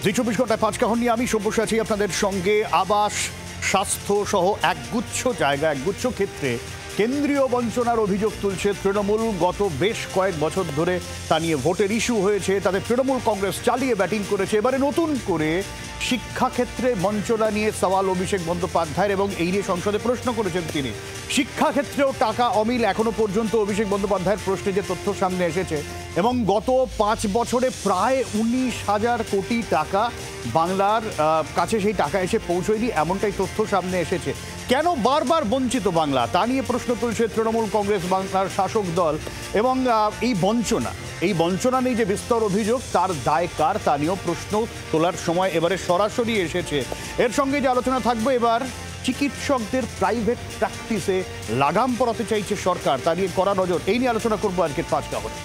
জি 24 ঘন্টায় 5 কাহন নিয়ে আমি সব্যসাচী আছি আপনাদের সঙ্গে। আবাস, স্বাস্থ্য সহ একগুচ্ছ জায়গা, একগুচ্ছ ক্ষেত্রে কেন্দ্রীয় বঞ্চনার অভিযোগ তুলছে তৃণমূল। গত বেশ কয়েক বছর ধরে তা নিয়ে ভোটের ইস্যু হয়েছে, তাতে তৃণমূল কংগ্রেস চালিয়ে ব্যাটিং করেছে। এবারে নতুন করে শিক্ষাক্ষেত্রে বঞ্চনা নিয়ে সওয়াল অভিষেক বন্দ্যোপাধ্যায়ের, এবং এই নিয়ে সংসদে প্রশ্ন করেছেন তিনি। শিক্ষাক্ষেত্রেও টাকা অমিল এখনো পর্যন্ত অভিষেক বন্দ্যোপাধ্যায়ের প্রশ্নে যে তথ্য সামনে এসেছে, এবং গত 5 বছরে প্রায় 19,000 কোটি টাকা বাংলার কাছে সেই টাকা এসে পৌঁছয়নি, এমনটাই তথ্য সামনে এসেছে। কেন বারবার বঞ্চিত বাংলা, তা নিয়ে প্রশ্ন তুলছে তৃণমূল কংগ্রেস, বাংলার শাসক দল। এবং এই বঞ্চনা নিয়ে যে বিস্তর অভিযোগ, তার দায় কার তা নিয়েও প্রশ্ন তোলার সময় এবারে সরাসরি এসেছে। এর সঙ্গে যে আলোচনা থাকবে, এবার চিকিৎসকদের প্রাইভেট প্র্যাকটিসে লাগাম পরাতে চাইছে সরকার, তা নিয়ে কড়া নজর। এই নিয়ে আলোচনা করবো আজকের 5 কাহনে।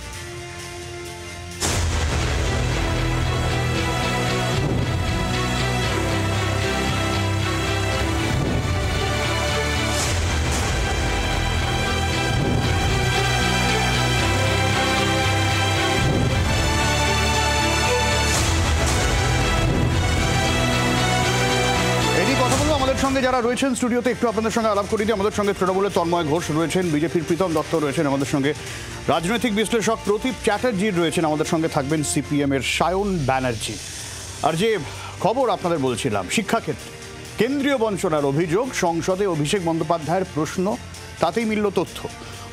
সঙ্গে যারা রয়েছেন স্টুডিওতে, একটু আপনাদের সঙ্গে আলাপ করি। আমাদের সঙ্গে তৃণমূলের তন্ময় ঘোষ রয়েছেন, বিজেপির প্রীতম দত্ত রয়েছেন আমাদের সঙ্গে, রাজনৈতিক বিশ্লেষক প্রদীপ চ্যাটার্জি রয়েছেন আমাদের সঙ্গে, থাকবেন সিপিএম এর সায়ন ব্যানার্জি। আর যে খবর আপনাদের বলছিলাম, শিক্ষাক্ষেত্রে কেন্দ্রীয় বঞ্চনার অভিযোগ, সংসদে অভিষেক বন্দ্যোপাধ্যায়ের প্রশ্ন, তাতেই মিলল তথ্য।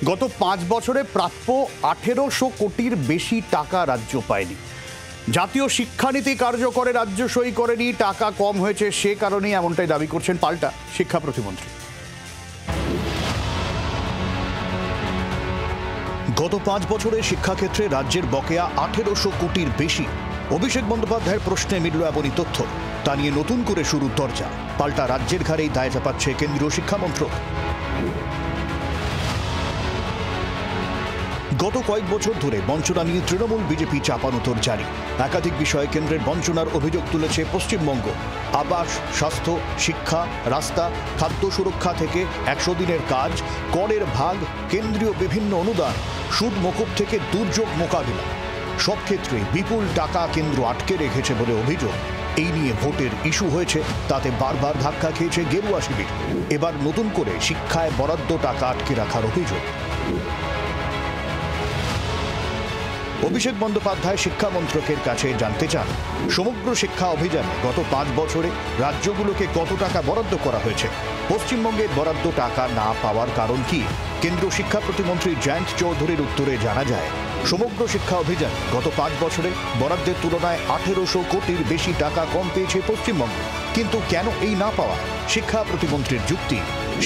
গত 5 বছরে প্রাপ্য 1800 কোটির বেশি টাকা রাজ্য পায়নি। জাতীয় শিক্ষানীতি কার্যকরে রাজ্য সই করেনি, টাকা কম হয়েছে, সে কারণেই এমনটাই দাবি করছেন পাল্টা শিক্ষা প্রতিমন্ত্রী। গত 5 বছরে শিক্ষাক্ষেত্রে রাজ্যের বকেয়া 1800 কোটির বেশি। অভিষেক বন্দ্যোপাধ্যায়ের প্রশ্নে মিলল এমনই তথ্য। তা নিয়ে নতুন করে শুরুর দরজা, পাল্টা রাজ্যের ঘাড়েই দায় চাপাচ্ছে কেন্দ্রীয় শিক্ষামন্ত্রক। গত কয়েক বছর ধরে বঞ্চনা নিয়ে তৃণমূল বিজেপি চাপানোতর জারি। একাধিক বিষয়ে কেন্দ্রের বঞ্চনার অভিযোগ তুলেছে পশ্চিমবঙ্গ। আবাস, স্বাস্থ্য, শিক্ষা, রাস্তা, খাদ্য সুরক্ষা থেকে 100 দিনের কাজ, করের ভাগ, কেন্দ্রীয় বিভিন্ন অনুদান, সুদ মকুব থেকে দুর্যোগ মোকাবিলা, সব ক্ষেত্রে বিপুল টাকা কেন্দ্র আটকে রেখেছে বলে অভিযোগ। এই নিয়ে ভোটের ইস্যু হয়েছে, তাতে বারবার ধাক্কা খেয়েছে গেরুয়া শিবির। এবার নতুন করে শিক্ষায় বরাদ্দ টাকা আটকে রাখার অভিযোগ। অভিষেক বন্দ্যোপাধ্যায় শিক্ষামন্ত্রকের কাছে জানতে চান, সমগ্র শিক্ষা অভিযানে গত 5 বছরে রাজ্যগুলোকে কত টাকা বরাদ্দ করা হয়েছে, পশ্চিমবঙ্গের বরাদ্দ টাকা না পাওয়ার কারণ কি। কেন্দ্রীয় শিক্ষা প্রতিমন্ত্রী জয়ন্ত চৌধুরীর উত্তরে জানা যায়, সমগ্র শিক্ষা অভিযান গত 5 বছরে বরাদ্দের তুলনায় 1800 কোটির বেশি টাকা কম পেয়েছে পশ্চিমবঙ্গ। কিন্তু কেন এই না পাওয়া? শিক্ষা প্রতিমন্ত্রীর যুক্তি,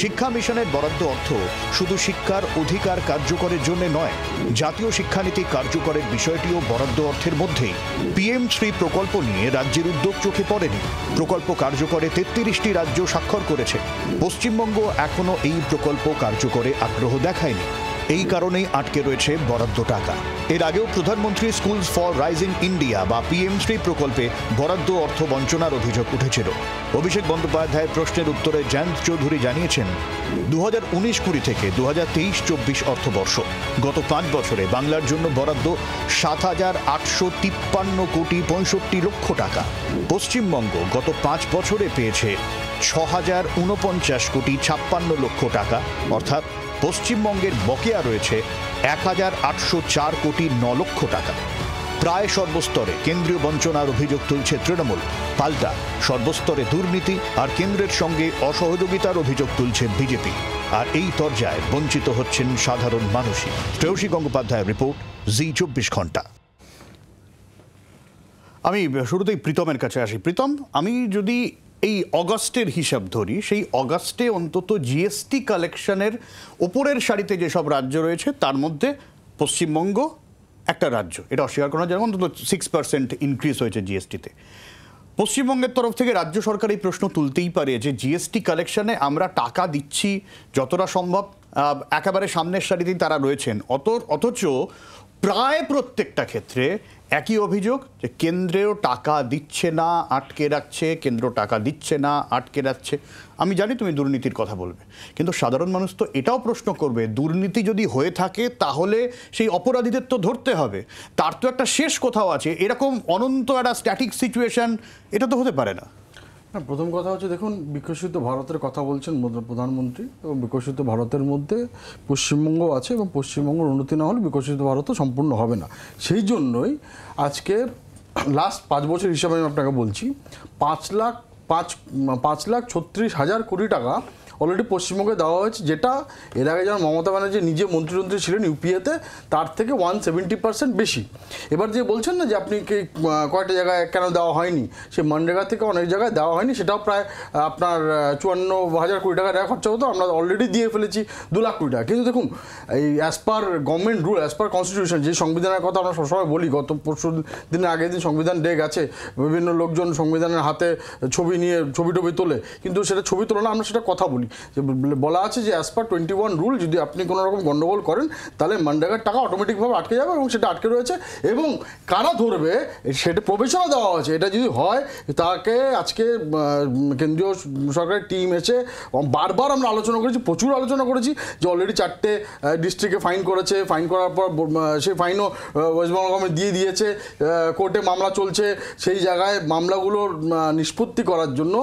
শিক্ষা মিশনের বরাদ্দ অর্থ শুধু শিক্ষার অধিকার কার্যকরের জন্য নয়, জাতীয় শিক্ষানীতি কার্যকরের বিষয়টিও বরাদ্দ অর্থের মধ্যেই। PM3 প্রকল্প নিয়ে রাজ্যের উদ্যোগ চোখে পড়েনি। প্রকল্প কার্যকরে 33টি রাজ্য স্বাক্ষর করেছে। পশ্চিমবঙ্গ এখনো এই প্রকল্প কার্যকরে আগ্রহ দেখায়নি। এই কারণেই আটকে রয়েছে বরাদ্দ টাকা। এর আগেও প্রধানমন্ত্রী স্কুলস ফর রাইজিং ইন্ডিয়া বা PM3 প্রকল্পে বরাদ্দ অর্থ বঞ্চনার অভিযোগ উঠেছিল। অভিষেক বন্দ্যোপাধ্যায়ের প্রশ্নের উত্তরে জয়ন্ত চৌধুরী জানিয়েছেন, 2019-20 থেকে 2023-24 অর্থবর্ষ গত 5 বছরে বাংলার জন্য বরাদ্দ 7,853 কোটি 65 লক্ষ টাকা। পশ্চিমবঙ্গ গত 5 বছরে পেয়েছে 6,049 কোটি 56 লক্ষ টাকা, অর্থাৎ পশ্চিমবঙ্গের বকেয়া রয়েছে 1,804 কোটি 9 লক্ষ টাকা। প্রায় সর্বস্তরে কেন্দ্রীয় বঞ্চনার অভিযোগ তুলছে তৃণমূল, পাল্টা সর্বস্তরে দুর্নীতি আর কেন্দ্রের সঙ্গে অসহযোগিতার অভিযোগ তুলছে বিজেপি। আর এই তরজায় বঞ্চিত হচ্ছেন সাধারণ মানুষই। শ্রেয়সী গঙ্গোপাধ্যায়ের রিপোর্ট, জি 24 ঘন্টা। আমি শুরুতেই প্রীতমের কাছে আসি। প্রীতম, আমি যদি এই অগাস্টের হিসাব ধরি, সেই অগাস্টে অন্তত জিএসটি কালেকশনের ওপরের সারিতে যেসব রাজ্য রয়েছে, তার মধ্যে পশ্চিমবঙ্গ একটা রাজ্য, এটা অস্বীকার করা যায়। অন্তত 6% ইনক্রিজ হয়েছে জিএসটিতে। পশ্চিমবঙ্গের তরফ থেকে রাজ্য সরকার এই প্রশ্ন তুলতেই পারে যে জিএসটি কালেকশনে আমরা টাকা দিচ্ছি যতটা সম্ভব, একেবারে সামনের সারিতেই তারা রয়েছেন, অথচ প্রায় প্রত্যেকটা ক্ষেত্রে একই অভিযোগ যে কেন্দ্রেও টাকা দিচ্ছে না, আটকে রাখছে, কেন্দ্র টাকা দিচ্ছে না, আটকে রাখছে। আমি জানি তুমি দুর্নীতির কথা বলবে, কিন্তু সাধারণ মানুষ তো এটাও প্রশ্ন করবে, দুর্নীতি যদি হয়ে থাকে তাহলে সেই অপরাধীদের তো ধরতে হবে, তার তো একটা শেষ কোথাও আছে। এরকম অনন্ত একটা স্ট্যাটিক সিচুয়েশন এটা তো হতে পারে না। না, প্রথম কথা হচ্ছে দেখুন, বিকশিত ভারতের কথা বলছেন প্রধানমন্ত্রী, এবং বিকশিত ভারতের মধ্যে পশ্চিমবঙ্গ আছে, এবং পশ্চিমবঙ্গের উন্নতি না হলে বিকশিত ভারতও সম্পূর্ণ হবে না। সেই জন্যই আজকে লাস্ট 5 বছর হিসাবে আমি আপনাকে বলছি, 5,36,000 কোটি টাকা অলরেডি পশ্চিমবঙ্গে দেওয়া হয়েছে, যেটা এর আগে যেমন মমতা ব্যানার্জি নিজে মন্ত্রী ছিলেন ইউপিএতে, তার থেকে 170% বেশি। এবার যে বলছেন না যে আপনি কয়েকটা জায়গায় কেন দেওয়া হয়নি, সে মনরেগা থেকে অনেক জায়গায় দেওয়া হয়নি, সেটাও প্রায় আপনার 54,000 কোটি টাকা খরচা হতো, আমরা অলরেডি দিয়ে ফেলেছি 2 লাখ কোটি টাকা। কিন্তু দেখুন, এই as per government rule, as per constitution, যে সংবিধানের কথা আমরা সবসময় বলি, গত পরশু দিনের আগের দিন সংবিধান ডে গেছে, বিভিন্ন লোকজন সংবিধানের হাতে ছবি নিয়ে ছবি তোলে, কিন্তু সেটা ছবি তোলে না, আমরা সেটা কথা বলি। যে বলা আছে যে অ্যাজ পার 21 রুল, যদি আপনি কোনো রকম গন্ডগোল করেন তাহলে মনরেগার টাকা অটোমেটিকভাবে আটকে যাবে, এবং সেটা আটকে রয়েছে, এবং কারা ধরবে সেটা প্রবেশনও দেওয়া আছে। এটা যদি হয়, তাকে আজকে কেন্দ্রীয় সরকারের টিম এসে বারবার আমরা আলোচনা করেছি, প্রচুর আলোচনা করেছি, যে অলরেডি 4টে ডিস্ট্রিক্টে ফাইন করেছে, ফাইন করার পর সেই ফাইনও ওয়েস্ট বেঙ্গল গভর্নমেন্ট দিয়ে দিয়েছে, কোর্টে মামলা চলছে, সেই জায়গায় মামলাগুলোর নিষ্পত্তি করার জন্য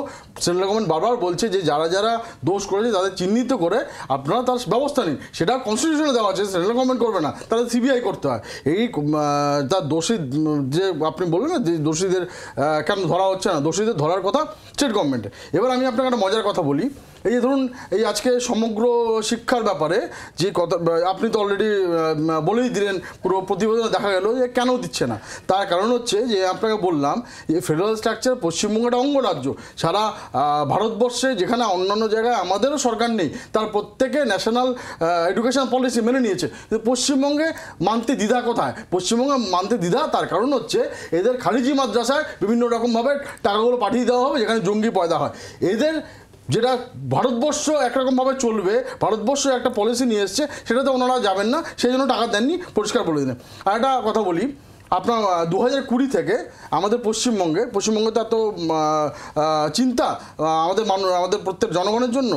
সেন্ট্রাল গভর্নমেন্ট বারবার বলছে যে যারা যারা দোষ করেছে তাদের চিহ্নিত করে আপনারা তার ব্যবস্থা নিন। সেটা কনস্টিটিউশনে দেওয়া আছে, সেন্ট্রাল গভর্নমেন্ট করবে না, তাদের সিবিআই করতে হয়। এই তার দোষী যে আপনি বললেন না যে দোষীদের কেন ধরা হচ্ছে না, দোষীদের ধরার কথা স্টেট গভর্নমেন্টের। এবার আমি আপনাকে একটা মজার কথা বলি, এই যে ধরুন এই আজকে সমগ্র শিক্ষার ব্যাপারে যে কথা আপনি তো অলরেডি বলেই দিলেন, পুরো প্রতিবেদনে দেখা গেল যে কেন দিচ্ছে না, তার কারণ হচ্ছে যে আপনাকে বললাম যে ফেডারেল স্ট্রাকচার পশ্চিমবঙ্গটা অঙ্গরাজ্য, সারা ভারতবর্ষে যেখানে অন্যান্য জায়গায় আমাদেরও সরকার নেই, তার প্রত্যেকে ন্যাশনাল এডুকেশন পলিসি মেনে নিয়েছে, কিন্তু পশ্চিমবঙ্গে মানতে দ্বিধা কোথায়? পশ্চিমবঙ্গে মানতে দ্বিধা তার কারণ হচ্ছে এদের খারিজি মাদ্রাসায় বিভিন্ন রকমভাবে টাকাগুলো পাঠিয়ে দেওয়া হবে, যেখানে জঙ্গি পয়দা হয়। এদের যেটা ভারতবর্ষ একরকমভাবে চলবে, ভারতবর্ষ একটা পলিসি নিয়ে এসছে, সেটাতে ওনারা যাবেন না, সেই জন্য টাকা দেননি, পরিষ্কার বলে দিলেন। আর একটা কথা বলি, আপনার 2020 থেকে আমাদের পশ্চিমবঙ্গে তো এত চিন্তা আমাদের প্রত্যেক জনগণের জন্য।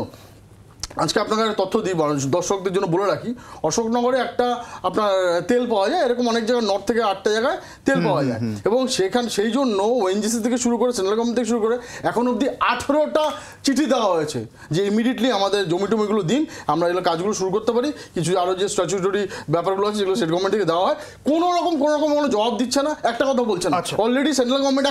আজকে আপনাকে তথ্য দিই, দর্শকদের জন্য বলে রাখি, অশোকনগরে একটা আপনার তেল পাওয়া যায়, এরকম অনেক জায়গায় নর্থ থেকে 8টা জায়গায় তেল পাওয়া যায়, এবং সেই জন্য ওএনজিসি থেকে শুরু করে সেন্ট্রাল গভর্নমেন্ট থেকে শুরু করে এখন অবধি 18টা চিঠি দেওয়া হয়েছে যে ইমিডিয়েটলি আমাদের জমি টমিগুলো দিন, আমরা এগুলো কাজগুলো শুরু করতে পারি। কিছু আরও যে স্ট্যাচুটরি ব্যাপারগুলো আছে যেগুলো স্টেট গভর্নমেন্ট থেকে দেওয়া হয়, কোনো রকম কোনো জবাব দিচ্ছে না, একটা কথা বলছে না। Already central government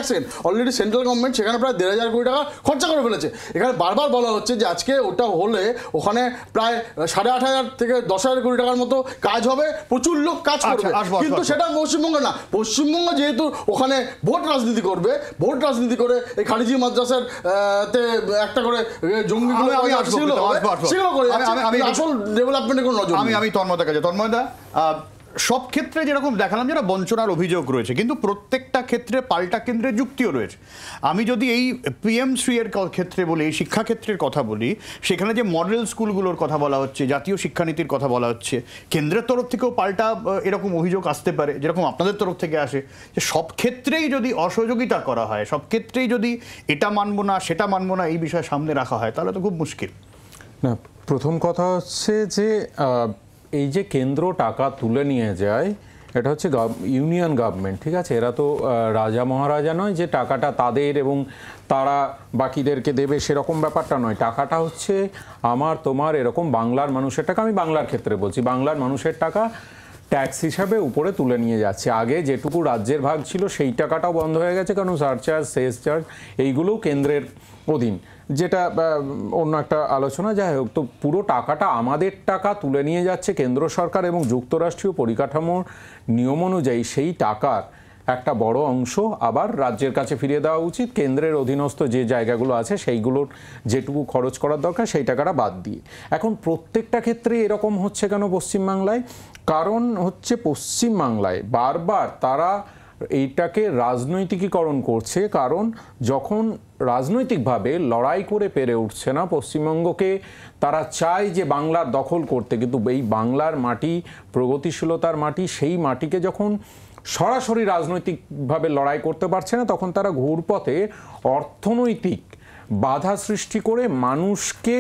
central government সেখানে প্রায় 1,500 কোটি টাকা খরচা করে ফেলেছে। এখানে বারবার বলা হচ্ছে যে আজকে ওটা হলে ওখানে প্রায় 8,500 থেকে 10,000 কোটি টাকার মতো কাজ হবে, প্রচুর লোক কাজ করবে, কিন্তু সেটা পশ্চিমবঙ্গ না। পশ্চিমবঙ্গ যেহেতু ওখানে ভোট রাজনীতি করে এই খারিজি মাদ্রাসার একটা করে জঙ্গিগুলো সেগুলো করে আসল ডেভেলপমেন্টের কোনো নজর। আমি তন্ময়দার কাছে, তন্ময়দা, সব ক্ষেত্রে যেরকম দেখালাম যেটা বঞ্চনার অভিযোগ রয়েছে, কিন্তু প্রত্যেকটা ক্ষেত্রে পাল্টা কেন্দ্রের যুক্তিও রয়েছে। আমি যদি এই PM3 এর ক্ষেত্রে বলি, এই শিক্ষাক্ষেত্রের কথা বলি, সেখানে যে মডেল স্কুলগুলোর কথা বলা হচ্ছে, জাতীয় শিক্ষানীতির কথা বলা হচ্ছে, কেন্দ্রের তরফ থেকেও পাল্টা এরকম অভিযোগ আসতে পারে, যেরকম আপনাদের তরফ থেকে আসে, যে সব ক্ষেত্রেই যদি অসহযোগিতা করা হয়, সব ক্ষেত্রেই যদি এটা মানবো না সেটা মানবো না এই বিষয় সামনে রাখা হয়, তাহলে তো খুব মুশকিল। না, প্রথম কথা হচ্ছে যে এই যে কেন্দ্র টাকা তুলে নিয়ে যায়, এটা হচ্ছে ইউনিয়ন গভর্নমেন্ট, ঠিক আছে? এরা তো রাজা মহারাজা নয় যে টাকাটা তাদের এবং তারা বাকিদেরকে দেবে, সেরকম ব্যাপারটা নয়। টাকাটা হচ্ছে আমার তোমার এরকম বাংলার মানুষের টাকা, আমি বাংলার ক্ষেত্রে বলছি, বাংলার মানুষের টাকা ট্যাক্স হিসাবে উপরে তুলে নিয়ে যাচ্ছে। আগে যেটুকু রাজ্যের ভাগ ছিল সেই টাকাটাও বন্ধ হয়ে গেছে, কারণ সারচার্জ, সেস চার্জ এইগুলোও কেন্দ্রের অধীন, যেটা অন্য একটা আলোচনা। যাই হোক, তো পুরো টাকাটা আমাদের টাকা তুলে নিয়ে যাচ্ছে কেন্দ্র সরকার, এবং যুক্তরাষ্ট্রীয় পরিকাঠামোর নিয়ম অনুযায়ী সেই টাকার একটা বড় অংশ আবার রাজ্যের কাছে ফিরিয়ে দেওয়া উচিত। কেন্দ্রের অধীনস্থ যে জায়গাগুলো আছে সেইগুলোর যেটুকু খরচ করার দরকার সেই টাকাটা বাদ দিয়ে। এখন প্রত্যেকটা ক্ষেত্রে এরকম হচ্ছে কেন পশ্চিমবাংলায়? কারণ হচ্ছে পশ্চিমবাংলায় বারবার তারা এইটাকে রাজনৈতিকীকরণ করছে, কারণ যখন রাজনৈতিকভাবে লড়াই করে পেরে উঠছে না পশ্চিমবঙ্গকে, তারা চায় যে বাংলার দখল করতে, কিন্তু এই বাংলার মাটি প্রগতিশীলতার মাটি, সেই মাটিকে যখন সরাসরি রাজনৈতিকভাবে লড়াই করতে পারছে না, তখন তারা ঘুরপথে অর্থনৈতিক বাধা সৃষ্টি করে মানুষকে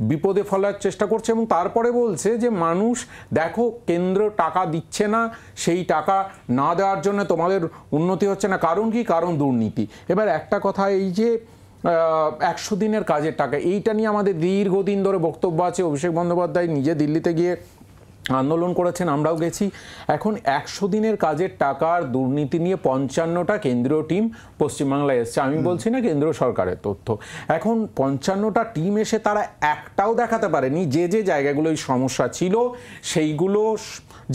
বিপদে ফেলার চেষ্টা করছে। এবং তারপরে বলছে যে মানুষ দেখো কেন্দ্র টাকা দিচ্ছে না, সেই টাকা না দেওয়ার জন্য তোমাদের উন্নতি হচ্ছে না। কারণ কি? কারণ দুর্নীতি। এবার একটা কথা, এই যে 100 দিনের কাজের টাকা, এইটা নিয়ে আমাদের দীর্ঘদিন ধরে বক্তব্য আছে। অভিষেক বন্দ্যোপাধ্যায় নিজে দিল্লিতে গিয়ে আন্দোলন করেছেন, আমরাও গেছি। এখন 100 দিনের কাজের টাকার দুর্নীতি নিয়ে 55টা কেন্দ্রীয় টিম পশ্চিমবাংলায় এসছে। আমি বলছি না কেন্দ্র সরকারের তথ্য। এখন 55টা টিম এসে তারা একটাও দেখাতে পারেনি যে যে জায়গাগুলোই সমস্যা ছিল সেইগুলো,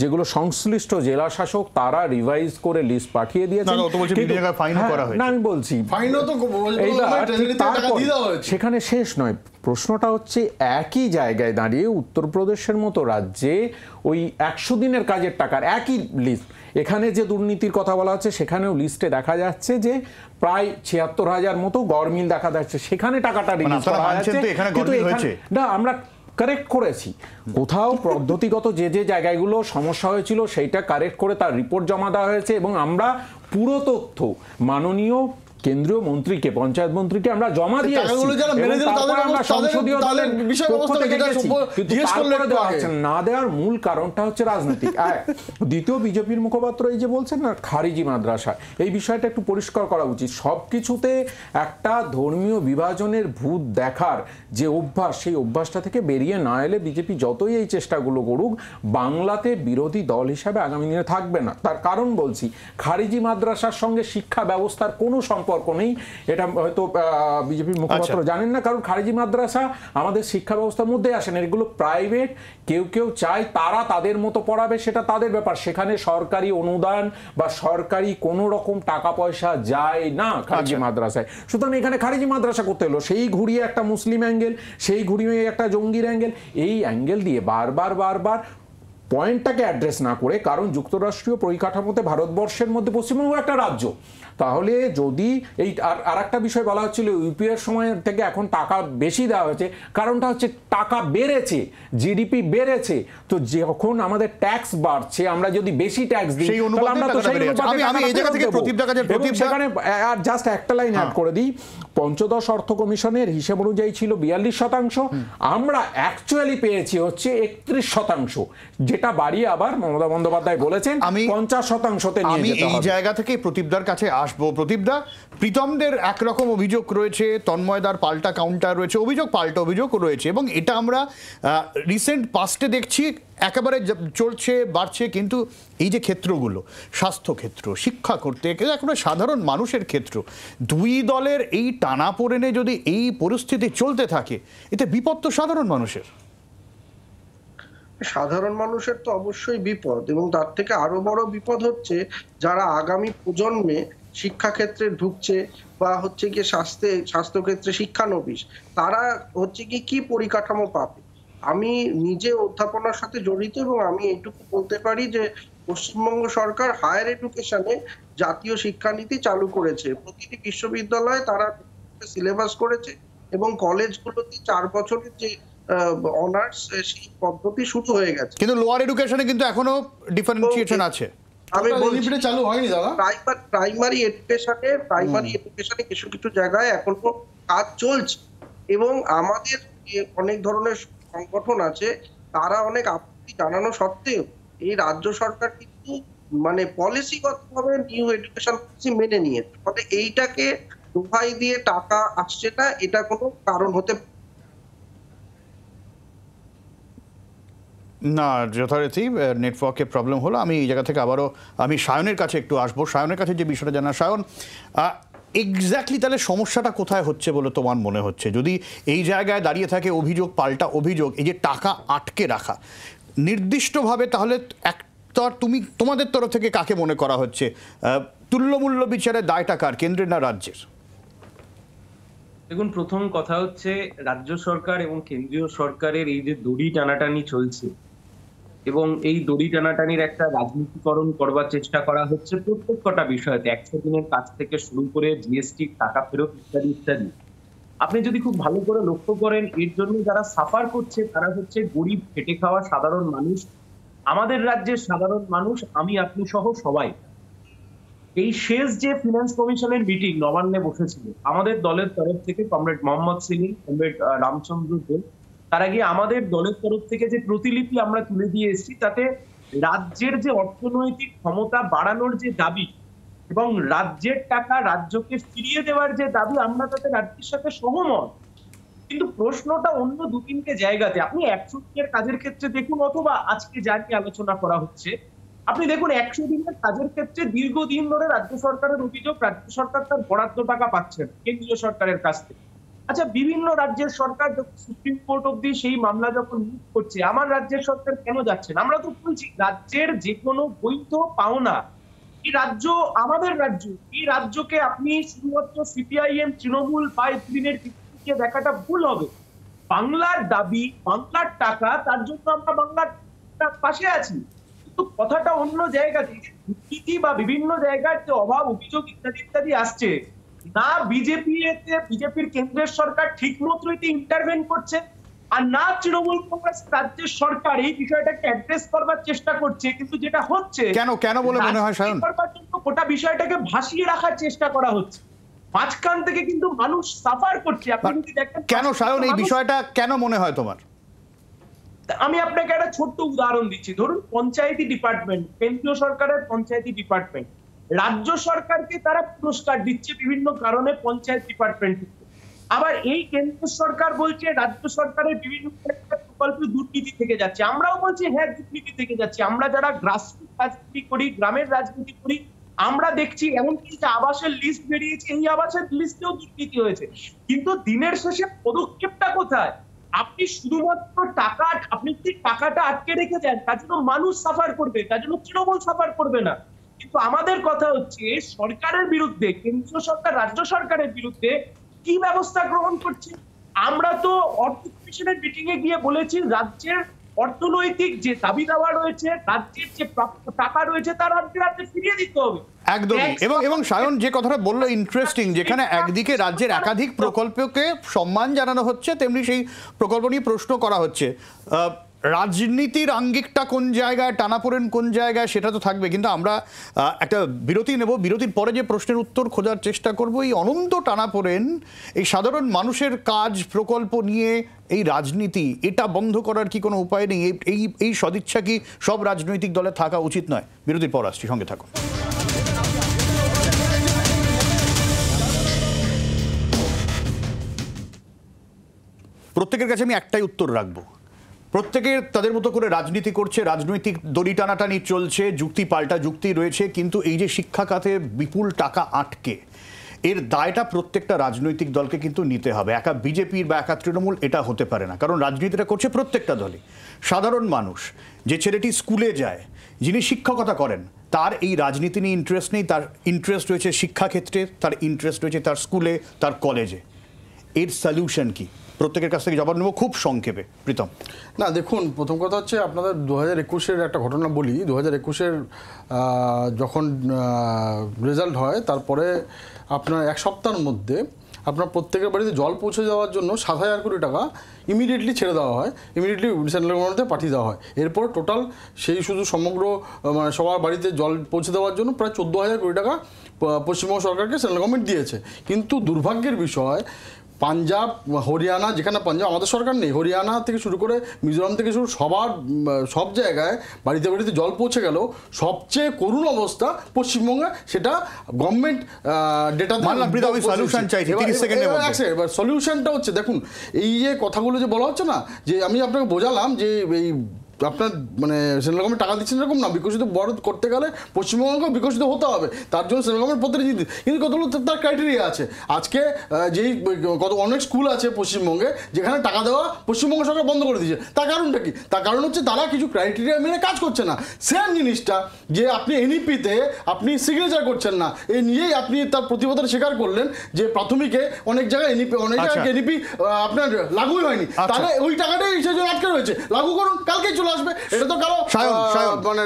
যেগুলো সংশ্লিষ্ট জেলা শাসক তারা রিভাইজ করে লিস্ট পাঠিয়ে দিয়েছেন। না, আমি বলছি সেখানে শেষ নয়। প্রশ্নটা হচ্ছে একই জায়গায় দাঁড়িয়ে উত্তরপ্রদেশের মতো রাজ্যে ওই 100 দিনের কাজের টাকার একই লিস্ট, এখানে যে দুর্নীতির কথা বলা হচ্ছে সেখানেও লিস্টে দেখা যাচ্ছে যে প্রায় 76,000 মতো গড়মিল দেখা যাচ্ছে। সেখানে টাকাটা রিলিজ করা হয়েছে, কিন্তু না আমরা কারেক্ট করেছি। কোথাও পদ্ধতিগত যে যে জায়গাগুলো সমস্যা হয়েছিল সেইটা কারেক্ট করে তার রিপোর্ট জমা দেওয়া হয়েছে এবং আমরা পুরো তথ্য মাননীয় কেন্দ্রীয় মন্ত্রীকে, পঞ্চায়েত মন্ত্রীকে আমরা জমা দিয়ে সংসদীয় দলের পক্ষ থেকে না দেওয়ার মূল কারণটা হচ্ছে রাজনৈতিক। দ্বিতীয়, বিজেপির মুখপাত্র এই যে বলছেন না খারিজি মাদ্রাসা, এই বিষয়টা একটু পরিষ্কার করা উচিত। সবকিছুতে একটা ধর্মীয় বিভাজনের ভূত দেখার যে অভ্যাস, সেই অভ্যাসটা থেকে বেরিয়ে না এলে বিজেপি যতই এই চেষ্টাগুলো করুক বাংলাতে বিরোধী দল হিসাবে আগামী দিনে থাকবে না। তার কারণ বলছি, খারিজি মাদ্রাসার সঙ্গে শিক্ষা ব্যবস্থার কোনো সম্পর্ক নেই। এটা হয়তো বিজেপির মুখপাত্র জানেন না, কারণ খারিজি মাদ্রাসা আমাদের শিক্ষা ব্যবস্থার মধ্যে আসে না। এগুলো প্রাইভেট, কেউ কেউ চায় তারা তাদের মতো পড়াবে, সেটা তাদের ব্যাপার। সেখানে সরকারি অনুদান বা সরকারি কোনো রকম টাকা পয়সা যায় না খারিজি মাদ্রাসায়। সুতরাং এখানে খারিজি মাদ্রাসা করতে হলো সেই ঘুরিয়ে একটা মুসলিম অ্যাঙ্গেল, সেই ঘুরিয়ে একটা জঙ্গির অ্যাঙ্গেল, এই অ্যাঙ্গেল দিয়ে বারবার পয়েন্টটাকে অ্যাড্রেস না করে, কারণ যুক্তরাষ্ট্রীয় পরিকাঠামোতে ভারতবর্ষের মধ্যে পশ্চিমবঙ্গ একটা রাজ্য। তাহলে যদি এই আর একটা বিষয় বলা হচ্ছিল ইউপিএর সময় থেকে এখন টাকা বেশি দেওয়া হয়েছে, কারণটা হচ্ছে টাকা বেড়েছে, জিডিপি বেড়েছে। তো যখন আমাদের ট্যাক্স বাড়ছে, আমরা যদি বেশি ট্যাক্স দিই তাহলে আমরা তো সেই সেখানে আর জাস্ট একটা লাইন অ্যাড করে দিই, পঞ্চদশ অর্থ কমিশনের হিসেব অনুযায়ী ছিল 42%, আমরা অ্যাকচুয়ালি পেয়েছি হচ্ছে 31%, যেটা বাড়িয়ে আবার মমতা বন্দ্যোপাধ্যায় বলেছেন 50%-তে নিয়ে যেতে হবে। আমি এই জায়গা থেকে প্রদীপদার কাছে আসবো। প্রদীপদা, প্রীতমদের একরকম অভিযোগ রয়েছে, তন্ময়দার পাল্টা কাউন্টার রয়েছে, পাল্টা অভিযোগ রয়েছে, এবং এটা আমরা রিসেন্ট পাস্টে দেখছি একেবারে চলছে, বাড়ছে। কিন্তু এই যে ক্ষেত্রগুলো, স্বাস্থ্যক্ষেত্র, শিক্ষা করতে একেবারে সাধারণ মানুষের ক্ষেত্র, দুই দলের এই টানাপোড়েনে যদি এই পরিস্থিতি চলতে থাকে, এতে বিপদ তো সাধারণ মানুষের। সাধারণ মানুষের তো অবশ্যই বিপদ, এবং তার থেকে আরো বড় বিপদ হচ্ছে যারা আগামী প্রজন্মে শিক্ষাক্ষেত্রে ঢুকছে বা হচ্ছে গিয়ে স্বাস্থ্যক্ষেত্রে শিক্ষানবিশ, তারা হচ্ছে কি পরিকাঠামো পাবে। আমি নিজে অধ্যাপনার সাথে জড়িত এবং আমি এইটুকু বলতে পারি যে পশ্চিমবঙ্গ সরকার হায়ার এডুকেশনে জাতীয় শিক্ষানীতি চালু করেছে। প্রতিটি বিশ্ববিদ্যালয়ে তারা সিলেবাস করেছে এবং কলেজগুলোতে 4 বছরের যে অনার্স সেই পদ্ধতি শুরু হয়ে গেছে। কিন্তু লোয়ার এডুকেশনে কিন্তু এখনো ডিফারেন্সিয়েশন আছে। আমি বলছি চালু হয়নি দাদা। প্রাইমারি এডুকেশনে কিছু কিছু জায়গায় এখনো কাজ চলছে, এবং আমাদের অনেক ধরনের সংগঠন আছে, তারা অনেক আপত্তি জানানো সত্ত্বেও এই রাজ্য সরকার কিন্তু মানে পলিসিগতভাবে নিউ এডুকেশন পলিসি মেনে নিয়েছে। ফলে এইটাকে দোহাই দিয়ে টাকা আসছে না, এটা কোনো কারণ হতে না। যথারীতি নেটওয়ার্কের প্রবলেম হলো। আমি এই জায়গা থেকে আবারও আমি সায়নের কাছে একটু আসবো। সায়নের কাছে যে বিষয়টা জানা, সায়ন এক্স্যাক্টলি তাহলে সমস্যাটা কোথায় হচ্ছে বলে তোমার মনে হচ্ছে? যদি এই জায়গায় দাঁড়িয়ে থাকে অভিযোগ পাল্টা অভিযোগ, এই যে টাকা আটকে রাখা নির্দিষ্টভাবে, তাহলে একটা তোমাদের তরফ থেকে কাকে মনে করা হচ্ছে তুল্যমূল্য বিচারে দায়টা কার, কেন্দ্রের না রাজ্যের? দেখুন, প্রথম কথা হচ্ছে রাজ্য সরকার এবং কেন্দ্রীয় সরকারের এই যে দড়ি টানাটানি চলছে এবং এই দড়ি টানাটানির একটা রাজনীতিকরণ করবার চেষ্টা করা হচ্ছে প্রত্যেকটা বিষয়তে, 100 দিনের কাজ থেকে শুরু করে জিএসটি টাকা ফেরত ইত্যাদি ইত্যাদি। আপনি যদি খুব ভালো করে লক্ষ্য করেন, এর জন্য যারা সাফার করছে তারা হচ্ছে গরিব খেটে খাওয়া সাধারণ মানুষ, আমাদের রাজ্যের সাধারণ মানুষ, আমি আপনি সহ সবাই। এই শেষ যে ফিনান্স কমিশনের মিটিং নবান্নে বসেছিল, আমাদের দলের তরফ থেকে কমরেড মোহাম্মদ সেলিম, কমরেড রামচন্দ্র দেব, তার আগে আমাদের দলের তরফ থেকে যে প্রতিলিপি আমরা তুলে দিয়ে এসেছি, তাতে রাজ্যের যে অর্থনৈতিক ক্ষমতা বাড়ানোর যে দাবি এবং রাজ্যের টাকা রাজ্যকে ফিরিয়ে দেওয়ার যে দাবি, আমরা তাতে রাজ্যের সাথে সহমত। কিন্তু প্রশ্নটা অন্য দু তিনটে জায়গাতে। আপনি 100 দিনের কাজের ক্ষেত্রে দেখুন, অথবা আজকে যা নিয়ে আলোচনা করা হচ্ছে, আপনি দেখুন 100 দিনের কাজের ক্ষেত্রে দীর্ঘদিন ধরে রাজ্য সরকারের অভিযোগ, রাজ্য সরকার তার বরাদ্দ টাকা পাচ্ছে না কেন্দ্রীয় সরকারের কাছ থেকে। আচ্ছা, বিভিন্ন রাজ্যের সরকার সুপ্রিম কোর্ট অব্দি সেই মামলা যখন মুভ করছে, আমার রাজ্যের সরকার কেন যাচ্ছে না? আমরা তো বলছি রাজ্যের যে কোনো বৈধ পাওনা, এই রাজ্য আমাদের রাজ্য, এই রাজ্যকে আপনি শুধুমাত্র সিপিআইএম, তৃণমূল বা দিনের ভিত্তিতে দেখাটা ভুল হবে। বাংলার দাবি, বাংলার টাকা, তার জন্য আমরা বাংলার পাশে আছি। কিন্তু কথাটা অন্য জায়গাতে, দুর্নীতি বা বিভিন্ন জায়গার যে অভাব, অভিযোগ ইত্যাদি ইত্যাদি আসছে, না বিজেপির কেন্দ্রের সরকার ঠিক মতো ইন্টারভেন করছে, আর না তৃণমূল কংগ্রেস রাজ্যের সরকার এই বিষয়টাকে অ্যাড্রেস করবার চেষ্টা করছে। কিন্তু যেটা হচ্ছে, কেন বলে মনে হয় সায়ন? গোটা বিষয়টাকে ভাসিয়ে রাখার চেষ্টা করা হচ্ছে, মাঝখান থেকে কিন্তু মানুষ সাফার করছে। আপনি যদি দেখেন কেন সায়ন এই বিষয়টা কেন মনে হয় তোমার? আমি আপনাকে একটা ছোট্ট উদাহরণ দিচ্ছি। ধরুন পঞ্চায়েতি ডিপার্টমেন্ট, কেন্দ্রীয় সরকারের পঞ্চায়েতি ডিপার্টমেন্ট, রাজ্য সরকারকে তারা পুরস্কার দিচ্ছে বিভিন্ন কারণে পঞ্চায়েত ডিপার্টমেন্ট। আবার এই কেন্দ্র সরকার বলছে রাজ্য সরকারের বিভিন্ন প্রকল্পে দুর্নীতি থেকে যাচ্ছে। আমরাও বলছি হ্যাঁ, দুর্নীতি থেকে যাচ্ছে। আমরা যারা গ্রাসরুট রাজনীতি করি, গ্রামের রাজনীতি করি, আমরা দেখছি এমনকি যে আবাসের লিস্ট বেরিয়েছে, এই আবাসের লিস্টেও দুর্নীতি হয়েছে। কিন্তু দিনের শেষে পদক্ষেপটা কোথায়? আপনি শুধুমাত্র আপনি যদি টাকাটা আটকে রেখে দেন, তার জন্য মানুষ সাফার করবে, তার জন্য তৃণমূল সাফার করবে না। কিন্তু আমাদের কথা হচ্ছে সরকারের বিরুদ্ধে, কেন্দ্রীয় সরকার রাজ্য সরকারের বিরুদ্ধে কি ব্যবস্থা গ্রহণ করছে। আমরা তো অর্থ কমিশনের মিটিং এ গিয়ে বলেছি রাজ্যের অর্থনৈতিক যে দাবি দাওয়া রয়েছে, রাজ্যের যে প্রাপ্য টাকা রয়েছে, তার রাজ্যে ফিরিয়ে দিতে হবে। একদমই। এবং সায়ন যে কথাটা বললো ইন্টারেস্টিং, যেখানে একদিকে রাজ্যের একাধিক প্রকল্পকে সম্মান জানানো হচ্ছে, তেমনি সেই প্রকল্প নিয়ে প্রশ্ন করা হচ্ছে। রাজনীতির আঙ্গিকটা কোন জায়গায়, টানাপোড়েন কোন জায়গায়, সেটা তো থাকবে। কিন্তু আমরা একটা বিরতি নেব, বিরতির পরে যে প্রশ্নের উত্তর খোঁজার চেষ্টা করব, এই অনন্ত টানাপোড়েন, এই সাধারণ মানুষের কাজ প্রকল্প নিয়ে এই রাজনীতি, এটা বন্ধ করার কি কোনো উপায় নেই? এই সদিচ্ছা কি সব রাজনৈতিক দলে থাকা উচিত নয়? বিরতির পর আসছি, সঙ্গে থাকুন। প্রত্যেকের কাছে আমি একটাই উত্তর রাখবো। প্রত্যেকে তাদের মতো করে রাজনীতি করছে, রাজনৈতিক দড়ি টানাটানি চলছে, যুক্তি পাল্টা যুক্তি রয়েছে, কিন্তু এই যে শিক্ষা খাতে বিপুল টাকা আটকে, এর দায়টা প্রত্যেকটা রাজনৈতিক দলকে কিন্তু নিতে হবে। একা বিজেপির বা একা তৃণমূল এটা হতে পারে না, কারণ রাজনীতিটা করছে প্রত্যেকটা দলই। সাধারণ মানুষ, যে ছেলেটি স্কুলে যায়, যিনি শিক্ষকতা করেন, তার এই রাজনীতি নিয়ে ইন্টারেস্ট নেই, তার ইন্টারেস্ট রয়েছে শিক্ষাক্ষেত্রে, তার ইন্টারেস্ট রয়েছে তার স্কুলে, তার কলেজে। এর সলিউশন কি? প্রত্যেকের কাছ থেকে জবাব নেব খুব সংক্ষেপে। প্রীতম। না, দেখুন, প্রথম কথা হচ্ছে আপনাদের 2021-এর একটা ঘটনা বলি। 2021-এর যখন রেজাল্ট হয়, তারপরে আপনার এক সপ্তাহের মধ্যে আপনার প্রত্যেকের বাড়িতে জল পৌঁছে দেওয়ার জন্য 7,000 কোটি টাকা ইমিডিয়েটলি ছেড়ে দেওয়া হয়, ইমিডিয়েটলি সেন্ট্রাল গভর্নমেন্টে পাঠিয়ে দেওয়া হয়। এরপর টোটাল সেই শুধু সমগ্র মানে সবার বাড়িতে জল পৌঁছে দেওয়ার জন্য প্রায় 14,000 কোটি টাকা পশ্চিমবঙ্গ সরকারকে সেন্ট্রাল গভর্নমেন্ট দিয়েছে। কিন্তু দুর্ভাগ্যের বিষয়, পাঞ্জাব, হরিয়ানা, যেখানে পাঞ্জাব আমাদের সরকার নেই, হরিয়ানা থেকে শুরু করে মিজোরাম থেকে শুরু সব জায়গায় বাড়িতে বাড়িতে জল পৌঁছে গেল। সবচেয়ে করুণ অবস্থা পশ্চিমবঙ্গে, সেটা গভর্নমেন্ট ডেটা। এবার সলিউশনটা হচ্ছে, দেখুন, এই যে কথাগুলো যে বলা হচ্ছে না, যে আমি আপনাকে বোঝালাম যে এই আপনার মানে সেন্ট্রাল গভর্নমেন্ট টাকা দিচ্ছেন এরকম না, বিকশিত ভারত করতে গেলে পশ্চিমবঙ্গকে বিকশিত হতে হবে, তার জন্য সেন্ট্রাল গভর্নমেন্ট প্রতিনিধি। কিন্তু কতগুলো তার ক্রাইটেরিয়া আছে। আজকে যেই অনেক স্কুল আছে পশ্চিমবঙ্গে যেখানে টাকা দেওয়া পশ্চিমবঙ্গ সরকার বন্ধ করে দিয়েছে। তার কারণটা কি? তার কারণ হচ্ছে তারা কিছু ক্রাইটেরিয়া মেনে কাজ করছে না। সেম জিনিসটা যে আপনি এনইপিতে আপনি সিগনেচার করছেন না, এই নিয়েই আপনি তার প্রতিবাদটা স্বীকার করলেন যে প্রাথমিকে অনেক জায়গায় এনইপি, অনেক জায়গায় এনইপি আপনার লাগুই হয়নি, তাহলে ওই টাকাটাই সেই জন্য আটকে রয়েছে। লাগু করুন, কালকে আসবে। এটা তো কারো মানে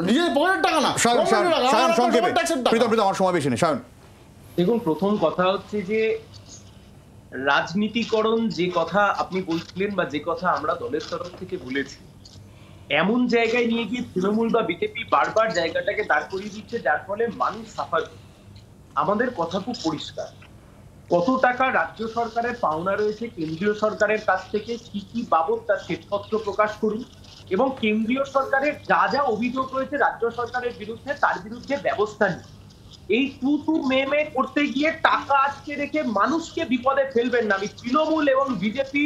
নিজের পকেটের টাকা না। আমার সময় বেশি নেই। দেখুন, প্রথম কথা হচ্ছে যে রাজনীতিকরণ যে কথা আপনি বলছিলেন বা যে কথা আমরা দলের তরফ থেকে বলেছি, এমন জায়গায় নিয়ে গিয়ে তৃণমূল বা বিজেপি বারবার জায়গাটাকে দাঁড় করিয়ে দিচ্ছে, যার ফলে মানুষ সাফার। আমাদের কথা খুব পরিষ্কার, কত টাকা রাজ্য সরকারের পাওনা রয়েছে কেন্দ্রীয় সরকারের কাছ থেকে, কি কি বাবদ তার শ্বেতপত্র প্রকাশ করুন, এবং কেন্দ্রীয় সরকারের যা যা অভিযোগ রয়েছে রাজ্য সরকারের বিরুদ্ধে তার বিরুদ্ধে ব্যবস্থা নিন। এই তু মে করতে গিয়ে টাকা আটকে রেখে মানুষকে বিপদে ফেলবেন না। আমি তৃণমূল এবং বিজেপি,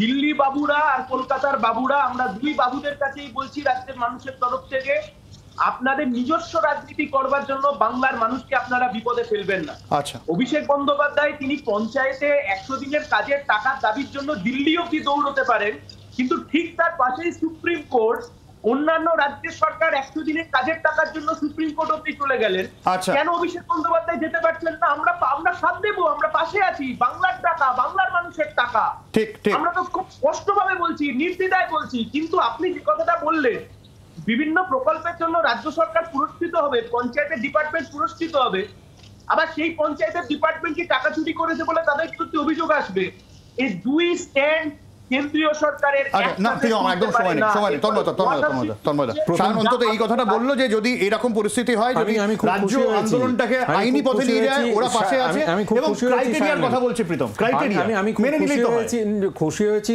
দিল্লি বাবুরা আর কলকাতার বাবুরা, আমরা দুই বাবুদের কাছেই বলছি রাজ্যের মানুষের তরফ থেকে, আপনাদের নিজস্ব রাজনীতি করবার জন্য বাংলার মানুষকে আপনারা বিপদে ফেলবেন না। আচ্ছা, অভিষেক বন্দ্যোপাধ্যায় তিনি পঞ্চায়েতে 100 দিনের কাজের টাকার দাবির জন্য দিল্লি অব্দি দৌড়তে পারেন, কিন্তু ঠিক তার পাশেই সুপ্রিম কোর্ট, অন্যান্য রাজ্যের সরকার 100 দিনের কাজের টাকার জন্য সুপ্রিম কোর্ট অব্দি চলে গেলেন। আচ্ছা, কেন অভিষেক বন্দ্যোপাধ্যায় যেতে পারছেন না? আমরা সাথ দেবো, আমরা পাশে আছি, বাংলার টাকা, বাংলার মানুষের টাকা, ঠিক ঠিক। আমরা তো খুব স্পষ্টভাবে বলছি, নির্দ্বিধায় বলছি। কিন্তু আপনি যে কথাটা বললেন, বিভিন্ন প্রকল্পের জন্য রাজ্য সরকার পুরস্কৃত হবে, পঞ্চায়েতের ডিপার্টমেন্ট পুরস্কৃত হবে, আবার সেই পঞ্চায়েতের ডিপার্টমেন্ট কি টাকা চুরি করেছে বলে তাদের বিরুদ্ধে অভিযোগ আসবে। এই দুই স্ট্যান্ড কেন্দ্রীয় সরকারের না প্রিয়ম, একদম সময় নেই, সময় নেই। তন্ময়দা শায়ন অন্তত এই কথাটা বললো যে যদি এরকম পরিস্থিতি হয়, যদি রাজ্য আন্দোলনটাকে আইনি পথে নিয়ে যায়, ওরা পাশে আছে। এবং ক্রাইটেরিয়ার কথা বলছে প্রীতম, ক্রাইটেরিয়া আমি মেনে নিলেই তো হয়। খুশি হয়েছি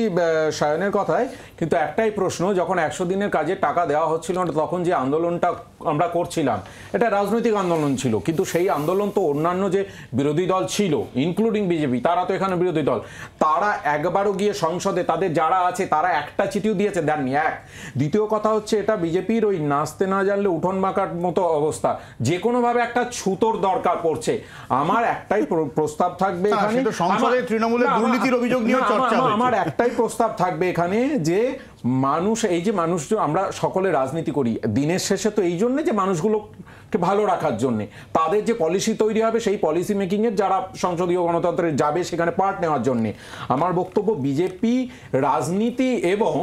শায়নের কথায়, কিন্তু একটাই প্রশ্ন, যখন 100 দিনের কাজের টাকা দেওয়া হচ্ছিল না, তখন যে আন্দোলনটা আমরা করছিলাম এটা রাজনৈতিক আন্দোলন ছিল, কিন্তু সেই আন্দোলন তো অন্যান্য যে বিরোধী দল ছিল ইনক্লুডিং বিজেপি, তারা তো এখানে বিরোধী দল, তারা একবারও গিয়ে সংসদে তাদের যারা আছে তারা একটা চিঠিও দিয়েছে, দেননি। এক, দ্বিতীয় কথা হচ্ছে এটা বিজেপির ওই নাচতে না জানলে উঠোন বাঁকার মতো অবস্থা, যে কোনো ভাবে একটা ছুতোর দরকার পড়ছে। আমার একটাই প্রস্তাব থাকবে এখানে, সংসদে তৃণমূলের দুর্নীতির অভিযোগ নিয়ে চর্চা হচ্ছে, আমার একটাই প্রস্তাব থাকবে এখানে যে মানুষ, এই যে মানুষ, আমরা সকলে রাজনীতি করি দিনের শেষে তো এই জন্য যে মানুষগুলোকে ভালো রাখার জন্য, তাদের যে পলিসি তৈরি হবে সেই পলিসি মেকিং এর যারা সংসদীয় গণতন্ত্রে যাবে সেখানে পার্ট নেওয়ার জন্য, আমার বক্তব্য বিজেপি রাজনীতি এবং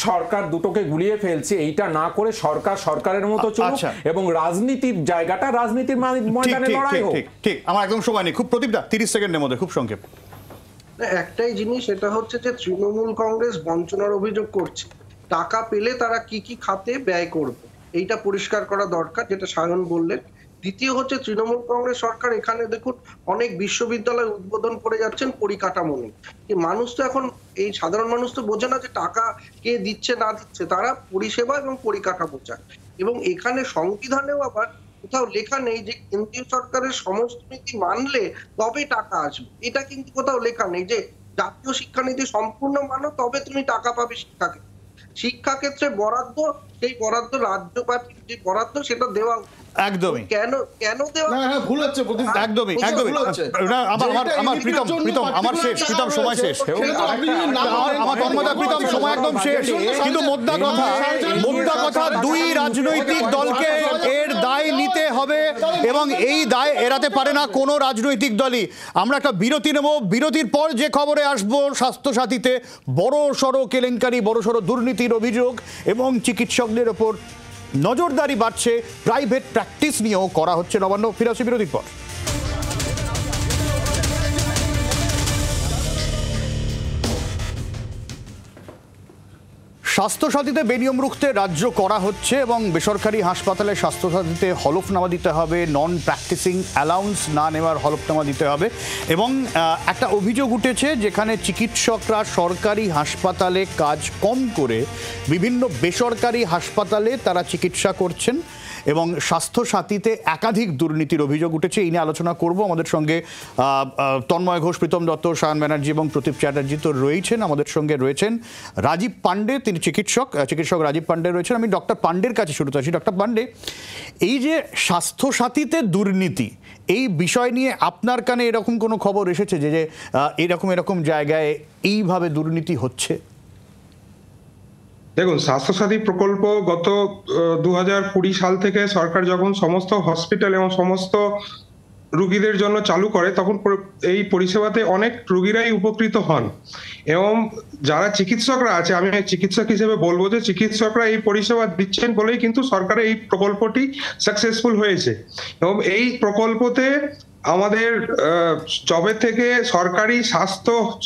সরকার দুটোকে গুলিয়ে ফেলছে, এইটা না করে সরকার সরকারের মতো চলুক এবং রাজনীতির জায়গাটা রাজনীতির ময়দানে লড়াই হোক। ঠিক, আমার একদম সময় নেই, খুব প্রদীপদা 30 সেকেন্ডের মধ্যে খুব সংক্ষেপ। একটাই জিনিস, এটা হচ্ছে যে তৃণমূল কংগ্রেস বঞ্চনার অভিযোগ করছে, টাকা পেলে তারা কি কি খাতে ব্যয় করবে এইটা পরিষ্কার করা দরকার, যেটা সায়ন বললেন। দ্বিতীয় হচ্ছে তৃণমূল কংগ্রেস সরকার এখানে দেখুন অনেক বিশ্ববিদ্যালয় উদ্বোধন করে যাচ্ছেন পরিকাঠামো নেই। মানুষ তো এখন, এই সাধারণ মানুষ তো বোঝে না যে টাকা কে দিচ্ছে না দিচ্ছে, তারা পরিষেবা এবং পরিকাঠামো চায়। এবং এখানে সংবিধানেও আবার কোথাও লেখা নেই যে কেন্দ্রীয় সরকারের সমস্ত নীতি মানলে তবে টাকা আসবে, এটা কিন্তু কোথাও লেখা নেই যে জাতীয় শিক্ষানীতি সম্পূর্ণ মানো তবে তুমি টাকা পাবে শিক্ষাক্ষেত্রে বরাদ্দ, সেই বরাদ্দ রাজ্য পার্টির যে বরাদ্দ সেটা দেওয়া একদমই কেন দেওয়া ভুল হচ্ছে, একদমই আমার প্রীতম আমার শেষ, প্রীতম সময় শেষ, আমার তন্ময়দা প্রীতম সময় একদম শেষ, কিন্তু মোদ্দা কথা দুই রাজনৈতিক দলকে এর দায় নিতে হবে এবং এই দায় এড়াতে পারে না কোনো রাজনৈতিক দলই। আমরা একটা বিরতি নেব, বিরতির পর যে খবরে আসবো, স্বাস্থ্যসাথীতে বড় সড়ো কেলেঙ্কারি, বড় সড়ো দুর্নীতির অভিযোগ এবং চিকিৎসকদের ওপর নজরদারি বাড়ছে, প্রাইভেট প্র্যাকটিস নিয়েও করা হচ্ছে নবান্ন। ফিরে আসছি বিরতির পর। স্বাস্থ্যসাথীতে বেনিয়ম রুখতে রাজ্য করা হচ্ছে এবং বেসরকারি হাসপাতালে স্বাস্থ্যসাথীতে হলফনামা দিতে হবে, নন প্র্যাকটিসিং অ্যালাউন্স না নেওয়ার হলফনামা দিতে হবে। এবং একটা অভিযোগ উঠেছে যেখানে চিকিৎসকরা সরকারি হাসপাতালে কাজ কম করে বিভিন্ন বেসরকারি হাসপাতালে তারা চিকিৎসা করছেন এবং স্বাস্থ্যসাথীতে একাধিক দুর্নীতির অভিযোগ উঠেছে। এই নিয়ে আলোচনা করব। আমাদের সঙ্গে তন্ময় ঘোষ, প্রীতম দত্ত, সায়ন ব্যানার্জি এবং প্রদীপ চ্যাটার্জি তো রয়েছেন। আমাদের সঙ্গে রয়েছেন রাজীব পান্ডে, তিনি চিকিৎসক রাজীব পান্ডে রয়েছেন। আমি ডক্টর পান্ডের কাছে শুরুতে আসি। ডক্টর পান্ডে, এই যে স্বাস্থ্যসাথীতে দুর্নীতি, এই বিষয় নিয়ে আপনার কানে এরকম কোনো খবর এসেছে যে এরকম জায়গায় এইভাবে দুর্নীতি হচ্ছে? দেখুন, স্বাস্থ্যসাথী প্রকল্প গত 2020 সাল থেকে সরকার যখন সমস্ত হসপিটাল এবং সমস্ত রোগীদের জন্য চালু করে, তখন এই পরিষেবাতে অনেক রোগীরাই উপকৃত হন এবং যারা চিকিৎসকরা আছে, আমি চিকিৎসক হিসেবে বলবো যে চিকিৎসকরা এই পরিষেবা দিচ্ছেন বলেই কিন্তু সরকারের এই প্রকল্পটি সাকসেসফুল হয়েছে। এবং এই প্রকল্পতে আমাদের জবে থেকে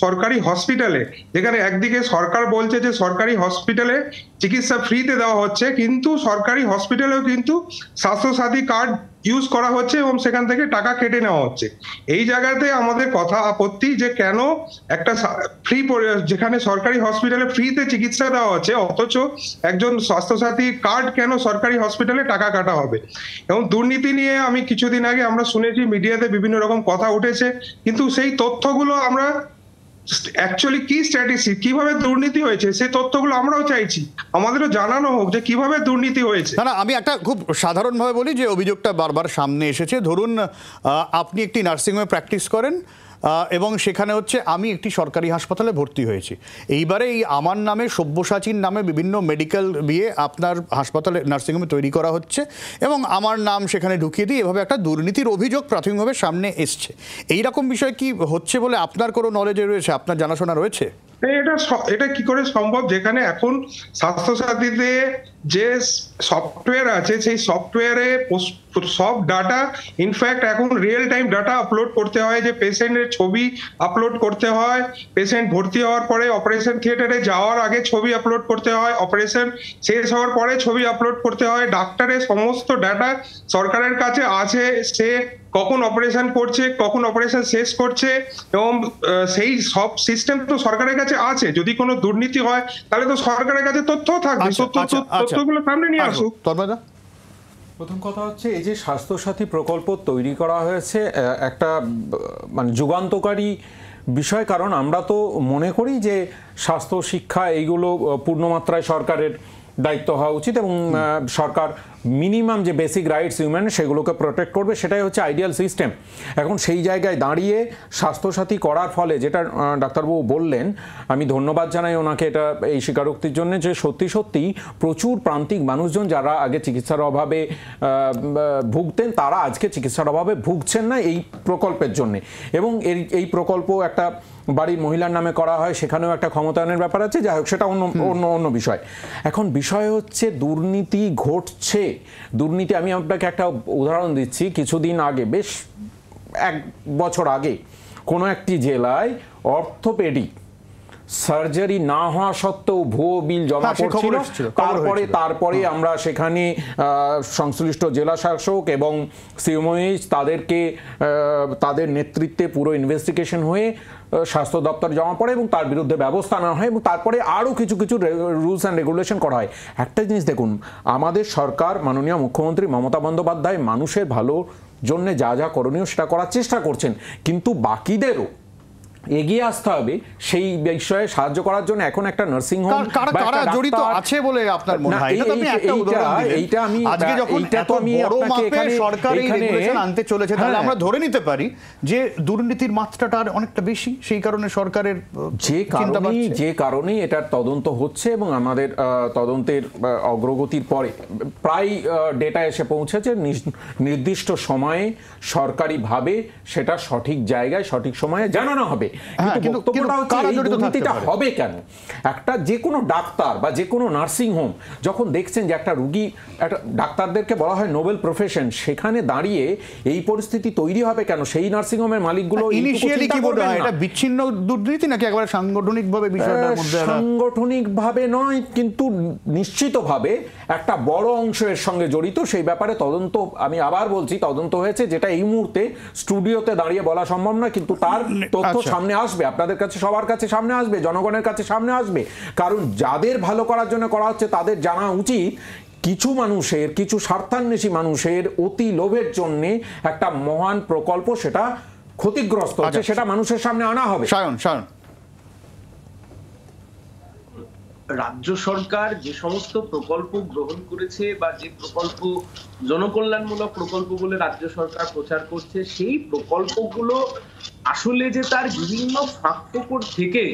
সরকারি হসপিটালে, যেখানে একদিকে সরকার বলছে যে সরকারি হসপিটালে চিকিৎসা ফ্রিতে দেওয়া হচ্ছে, কিন্তু সরকারি হসপিটালেও কিন্তু স্বাস্থ্যসাথী কার্ড ইউজ করা হচ্ছে এবং সেখান থেকে টাকা কেটে নেওয়া হচ্ছে। এই জায়গাতে আমাদের কথা আপত্তি যে কেন একটা ফ্রি, যেখানে সরকারি হসপিটালে ফ্রিতে চিকিৎসা দেওয়া হচ্ছে, অথচ একজন স্বাস্থ্যসাথী কার্ড কেন সরকারি হসপিটালে টাকা কাটা হবে। এবং দুর্নীতি নিয়ে আমি কিছুদিন আগে আমরা শুনেছি, মিডিয়াতে বিভিন্ন রকম কথা উঠেছে, কিন্তু সেই তথ্যগুলো আমরা অ্যাকচুয়ালি কি স্ট্র্যাটেজি, কিভাবে দুর্নীতি হয়েছে সেই তথ্যগুলো আমরাও চাইছি, আমাদেরও জানানো হোক যে কিভাবে দুর্নীতি হয়েছে। না, আমি একটা খুব সাধারণভাবে বলি যে অভিযোগটা বারবার সামনে এসেছে। ধরুন আপনি একটি নার্সিংহোমে প্র্যাকটিস করেন এবং সেখানে হচ্ছে আমি একটি সরকারি হাসপাতালে ভর্তি হয়েছি, এইবারে এই আমার নামে সব্যসাচীর নামে বিভিন্ন মেডিকেল বিয়ে আপনার হাসপাতালে নার্সিংহোমে তৈরি করা হচ্ছে এবং আমার নাম সেখানে ঢুকিয়ে দিয়ে এভাবে একটা দুর্নীতির অভিযোগ প্রাথমিকভাবে সামনে এসছে। এইরকম বিষয় কি হচ্ছে বলে আপনার কোনো নলেজে রয়েছে, আপনার জানাশোনা রয়েছে? এটা কি করে সম্ভব, যেখানে এখন স্বাস্থ্যসাথীতে যে সফটওয়্যার আছে সেই সফটওয়্যারে সব ডাটা, ইনফ্যাক্ট এখন রিয়েল টাইম ডাটা আপলোড করতে হয়, যে পেশেন্টের ছবি আপলোড করতে হয়, পেশেন্ট ভর্তি হওয়ার পরে অপারেশন থিয়েটারে যাওয়ার আগে ছবি আপলোড করতে হয়, অপারেশন শেষ হওয়ার পরে ছবি আপলোড করতে হয়। ডাক্তারের সমস্ত ডাটা সরকারের কাছে আছে, সে কখন অপারেশন করছে, কখন অপারেশন শেষ করছে, এবং সেই সব সিস্টেম তো সরকারের কাছে আছে। যদি কোনো দুর্নীতি হয় তাহলে তো সরকারের কাছে তথ্য থাকবে, তথ্যগুলো সামনে নিয়ে আসুক। প্রথম কথা হচ্ছে, এই যে স্বাস্থ্যসাথী প্রকল্প তৈরি করা হয়েছে একটা মানে যুগান্তকারী বিষয়, কারণ আমরা তো মনে করি যে স্বাস্থ্য শিক্ষা এইগুলো পূর্ণমাত্রায় সরকারের দায়িত্ব হওয়া উচিত এবং সরকার মিনিমাম যে বেসিক রাইটস হিউম্যান সেগুলোকে প্রোটেক্ট করবে, সেটাই হচ্ছে আইডিয়াল সিস্টেম। এখন সেই জায়গায় দাঁড়িয়ে স্বাস্থ্যসাথী করার ফলে যেটা ডাক্তারবাবু বললেন, আমি ধন্যবাদ জানাই ওনাকে এটা এই স্বীকারোক্তির জন্য, যে সত্যি সত্যি প্রচুর প্রান্তিক মানুষজন যারা আগে চিকিৎসার অভাবে ভুগতেন তারা আজকে চিকিৎসার অভাবে ভুগছেন না এই প্রকল্পের জন্যে। এবং এই প্রকল্প একটা বাড়ির মহিলার নামে করা হয়, সেখানেও একটা ক্ষমতায়নের ব্যাপার আছে, যাই হোক সেটা অন্য বিষয়। এখন বিষয় হচ্ছে দুর্নীতি ঘটছে। দুর্নীতি, আমি আপনাকে একটা উদাহরণ দিচ্ছি, কিছুদিন আগে, বেশ 1 বছর আগে, কোনো একটি জেলায় অর্থোপেডিক সার্জারি না হওয়া সত্ত্বেও ভুয়ো বিল জমা পড়ছিল। তারপরে আমরা সেখানে সংশ্লিষ্ট জেলা শাসক এবং সিএমওএইচ তাদের নেতৃত্বে পুরো ইনভেস্টিগেশন হয়ে স্বাস্থ্য দপ্তর জমা পড়ে এবং তার বিরুদ্ধে ব্যবস্থা নেওয়া হয় এবং তারপরে আরও কিছু রুলস অ্যান্ড রেগুলেশন করা হয়। একটা জিনিস দেখুন, আমাদের সরকার, মাননীয় মুখ্যমন্ত্রী মমতা বন্দ্যোপাধ্যায় মানুষের ভালোর জন্য যা যা করণীয় সেটা করার চেষ্টা করছেন, কিন্তু বাকিদেরও এগিয়ে আসতে হবে সেই বিষয়ে সাহায্য করার জন্য। এখন একটা নার্সিং হোম কারা জড়িত আছে বলে আপনার মনে হয়? এইটা আমি আজকে যখন এত বড় মাপের সরকার এই রেগুলেশন আনতে চলেছে, তাহলে আমরা ধরে নিতে পারি যে দুর্নীতির মাত্রাটা অনেকটা বেশি, সেই কারণে সরকারের যে কারণেই এটার তদন্ত হচ্ছে এবং আমাদের তদন্তের অগ্রগতির পরে প্রায় ডেটা এসে পৌঁছেছে, নির্দিষ্ট সময়ে সরকারিভাবে সেটা সঠিক জায়গায় সঠিক সময়ে জানানো হবে। কিন্তু বক্তব্যটা হচ্ছে এই দুর্নীতিটা হবে কেন? একটা যে কোনো ডাক্তার বা যে কোনো নার্সিং হোম যখন দেখছেন যে একটা রুগী, একটা ডাক্তারদেরকে বলা হয় নোবেল প্রফেশন, সেখানে দাঁড়িয়ে এই পরিস্থিতি তৈরি হবে কেন? সেই নার্সিং হোমের মালিকগুলো ইনিশিয়ালি কি বলতে হয়, এটা বিচ্ছিন্ন দুর্নীতি নাকি একেবারে সাংগঠনিকভাবে বিষয়টার মধ্যে? সাংগঠনিকভাবে নয়, কিন্তু নিশ্চিতভাবে একটা বড় অংশ এর সঙ্গে জড়িত। সেই ব্যাপারে তদন্ত, আমি আবার বলছি, তদন্ত হয়েছে, যেটা এই মুহূর্তে স্টুডিওতে দাঁড়িয়ে বলা সম্ভব না, কিন্তু তার তথ্য সামনে আসবে, আপনাদের কাছে, সবার কাছে সামনে আসবে, জনগণের কাছে সামনে আসবে। কারণ যাদের ভালো করার জন্য করা হচ্ছে তাদের জানা উচিত কিছু মানুষের, কিছু স্বার্থান্বেষী মানুষের অতি লোভের জন্য একটা মহান প্রকল্প সেটা ক্ষতিগ্রস্ত হচ্ছে, সেটা মানুষের সামনে আনা হবে। সায়ন, রাজ্য সরকার যে সমস্ত প্রকল্প গ্রহণ করেছে বা যে প্রকল্প জনকল্যাণমূলক প্রকল্প বলে রাজ্য সরকার প্রচার করছে, সেই প্রকল্পগুলো আসলে যে তার বিভিন্ন ফাঁকফোকর থেকে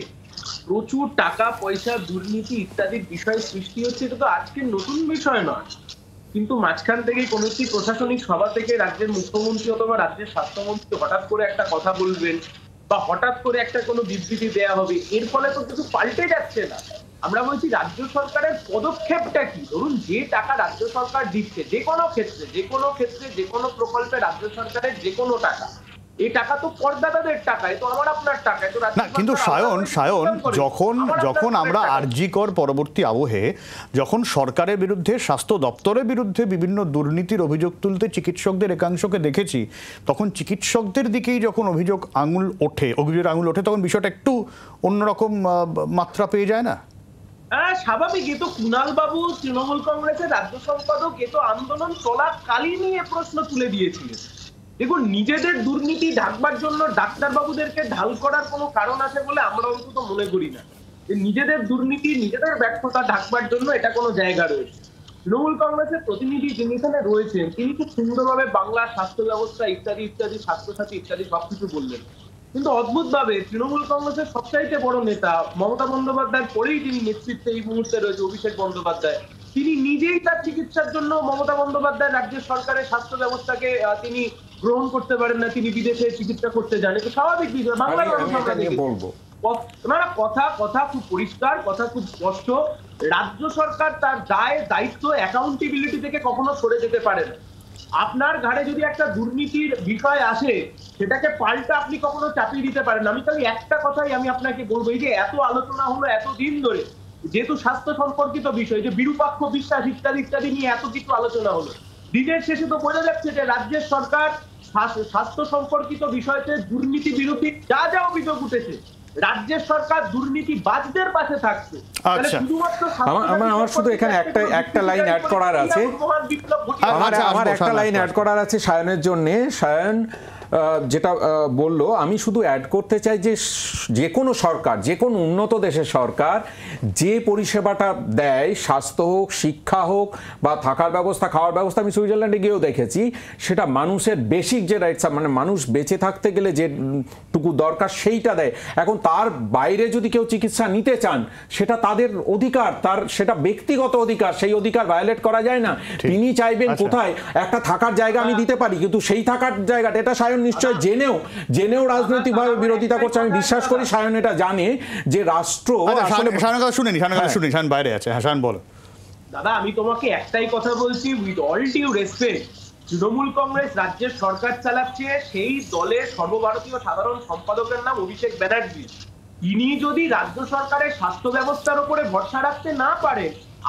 প্রচুর টাকা পয়সা, দুর্নীতি ইত্যাদির বিষয় সৃষ্টি হচ্ছে, এটা তো আজকের নতুন বিষয় নয়। কিন্তু মাঝখান থেকে কোনো একটি প্রশাসনিক সভা থেকে রাজ্যের মুখ্যমন্ত্রী অথবা রাজ্যের স্বাস্থ্যমন্ত্রী হঠাৎ করে একটা কথা বলবেন বা হঠাৎ করে একটা কোনো বিবৃতি দেয়া হবে, এর ফলে তো কিছু পাল্টে যাচ্ছে না। আমরা বলছি রাজ্য সরকারের পদক্ষেপটা কি? ধরুন, যে টাকা রাজ্য সরকার দিচ্ছে যে কোনো ক্ষেত্রে যে কোনো প্রকল্পে রাজ্য সরকারের যে কোনো টাকা, এই টাকা তো করদাতাদের টাকা, এ তো আমার আপনার টাকা। না, কিন্তু সায়ন যখন আমরা আরজিকর পরবর্তী আবহে যখন সরকারের বিরুদ্ধে, স্বাস্থ্য দপ্তরের বিরুদ্ধে বিভিন্ন দুর্নীতির অভিযোগ তুলতে চিকিৎসকদের একাংশকে দেখেছি, তখন চিকিৎসকদের দিকেই যখন অভিযোগের আঙুল ওঠে তখন বিষয়টা একটু অন্যরকম মাত্রা পেয়ে যায় না? হ্যাঁ, স্বাভাবিক। এ তো কুণাল বাবু তৃণমূল কংগ্রেসের রাজ্য সম্পাদক, এ তো আন্দোলন চলাকালীনই এ প্রশ্ন তুলে দিয়েছিলেন। দেখুন, নিজেদের দুর্নীতি ঢাকবার জন্য ডাক্তারবাবুদেরকে ঢাল করার কোনো কারণ আছে বলে আমরা অন্তত মনে করি না। নিজেদের দুর্নীতি, নিজেদের ব্যর্থতা ঢাকবার জন্য এটা কোনো জায়গা রয়েছে। তৃণমূল কংগ্রেসের প্রতিনিধি যিনি এখানে রয়েছেন, তিনি খুব সুন্দরভাবে বাংলা স্বাস্থ্য ব্যবস্থা ইত্যাদি ইত্যাদি, স্বাস্থ্যসাথী ইত্যাদি সবকিছু বললেন। কিন্তু অদ্ভুতভাবে তৃণমূল কংগ্রেসের সবচাইতে বড় নেতা মমতা বন্দ্যোপাধ্যায়ের পরেই যিনি নেতৃত্বে এই মুহূর্তে রয়েছে, অভিষেক বন্দ্যোপাধ্যায়, তিনি নিজেই তার চিকিৎসার জন্য মমতা বন্দ্যোপাধ্যায় রাজ্যের সরকারের স্বাস্থ্য ব্যবস্থাকে তিনি গ্রহণ করতে পারেন না, তিনি বিদেশে চিকিৎসা করতে যান। এটা স্বাভাবিক বিষয়। বাংলার মানুষ আমরা বলবো কথা খুব পরিষ্কার, কথা খুব স্পষ্ট। রাজ্য সরকার তার দায়িত্ব, অ্যাকাউন্টেবিলিটি থেকে কখনো সরে যেতে পারে না। আপনার ঘাড়ে যদি একটা দুর্নীতির বিষয় আসে, সেটাকে পাল্টা আপনি কখনো চাপিয়ে দিতে পারেন। আমি তাহলে একটা কথাই আমি আপনাকে বলবো, এই যে এত আলোচনা হলো এতদিন ধরে, যেহেতু স্বাস্থ্য সম্পর্কিত বিষয়, যে বিরূপাক্ষ বিশ্বাস ইত্যাদি ইত্যাদি নিয়ে এত কিছু আলোচনা হলো, দিনের শেষে তো বোঝা যাচ্ছে যে রাজ্যের সরকার স্বাস্থ্য সম্পর্কিত বিষয়তে দুর্নীতি বিরোধী যা যা অভিযোগ উঠেছে, রাজ্যের সরকার দুর্নীতিবাজদের পাশে থাকছে। আমার শুধু এখানে একটা লাইন অ্যাড করার আছে, আমার একটা লাইন অ্যাড করার আছে সায়নের জন্য। সায়ন যেটা বললো, আমি শুধু অ্যাড করতে চাই যে কোনো সরকার, যে কোনো উন্নত দেশের সরকার যে পরিষেবাটা দেয়, স্বাস্থ্য হোক, শিক্ষা হোক বা থাকার ব্যবস্থা, খাওয়ার ব্যবস্থা, আমি সুইজারল্যান্ডে গিয়েও দেখেছি, সেটা মানুষের বেসিক যে রাইটস, মানে মানুষ বেঁচে থাকতে গেলে যেটুকু দরকার সেইটা দেয়। এখন তার বাইরে যদি কেউ চিকিৎসা নিতে চান, সেটা তাদের অধিকার, তার সেটা ব্যক্তিগত অধিকার, সেই অধিকার ভায়োলেট করা যায় না। তিনি চাইবেন কোথায় একটা থাকার জায়গা আমি দিতে পারি, কিন্তু সেই থাকার জায়গাটা, এটা সায়ন নিশ্চয় জেনেও রাজনৈতিকভাবে বিরোধিতা করছে। আমি বিশ্বাস করি সায়ন এটা জানে যে রাষ্ট্র বাইরে আছে। হাসান বল। দাদা, আমি তোমাকে একটাই কথা বলছি, with all due respect, Trinamool Congress রাজ্যের সরকার চালাচ্ছে, সেই দলের সর্বভারতীয় সাধারণ সম্পাদকের নাম অভিষেক ব্যানার্জি। তিনি যদি রাজ্য সরকারের স্বাস্থ্য ব্যবস্থার উপরে ভরসা রাখতে না পারে,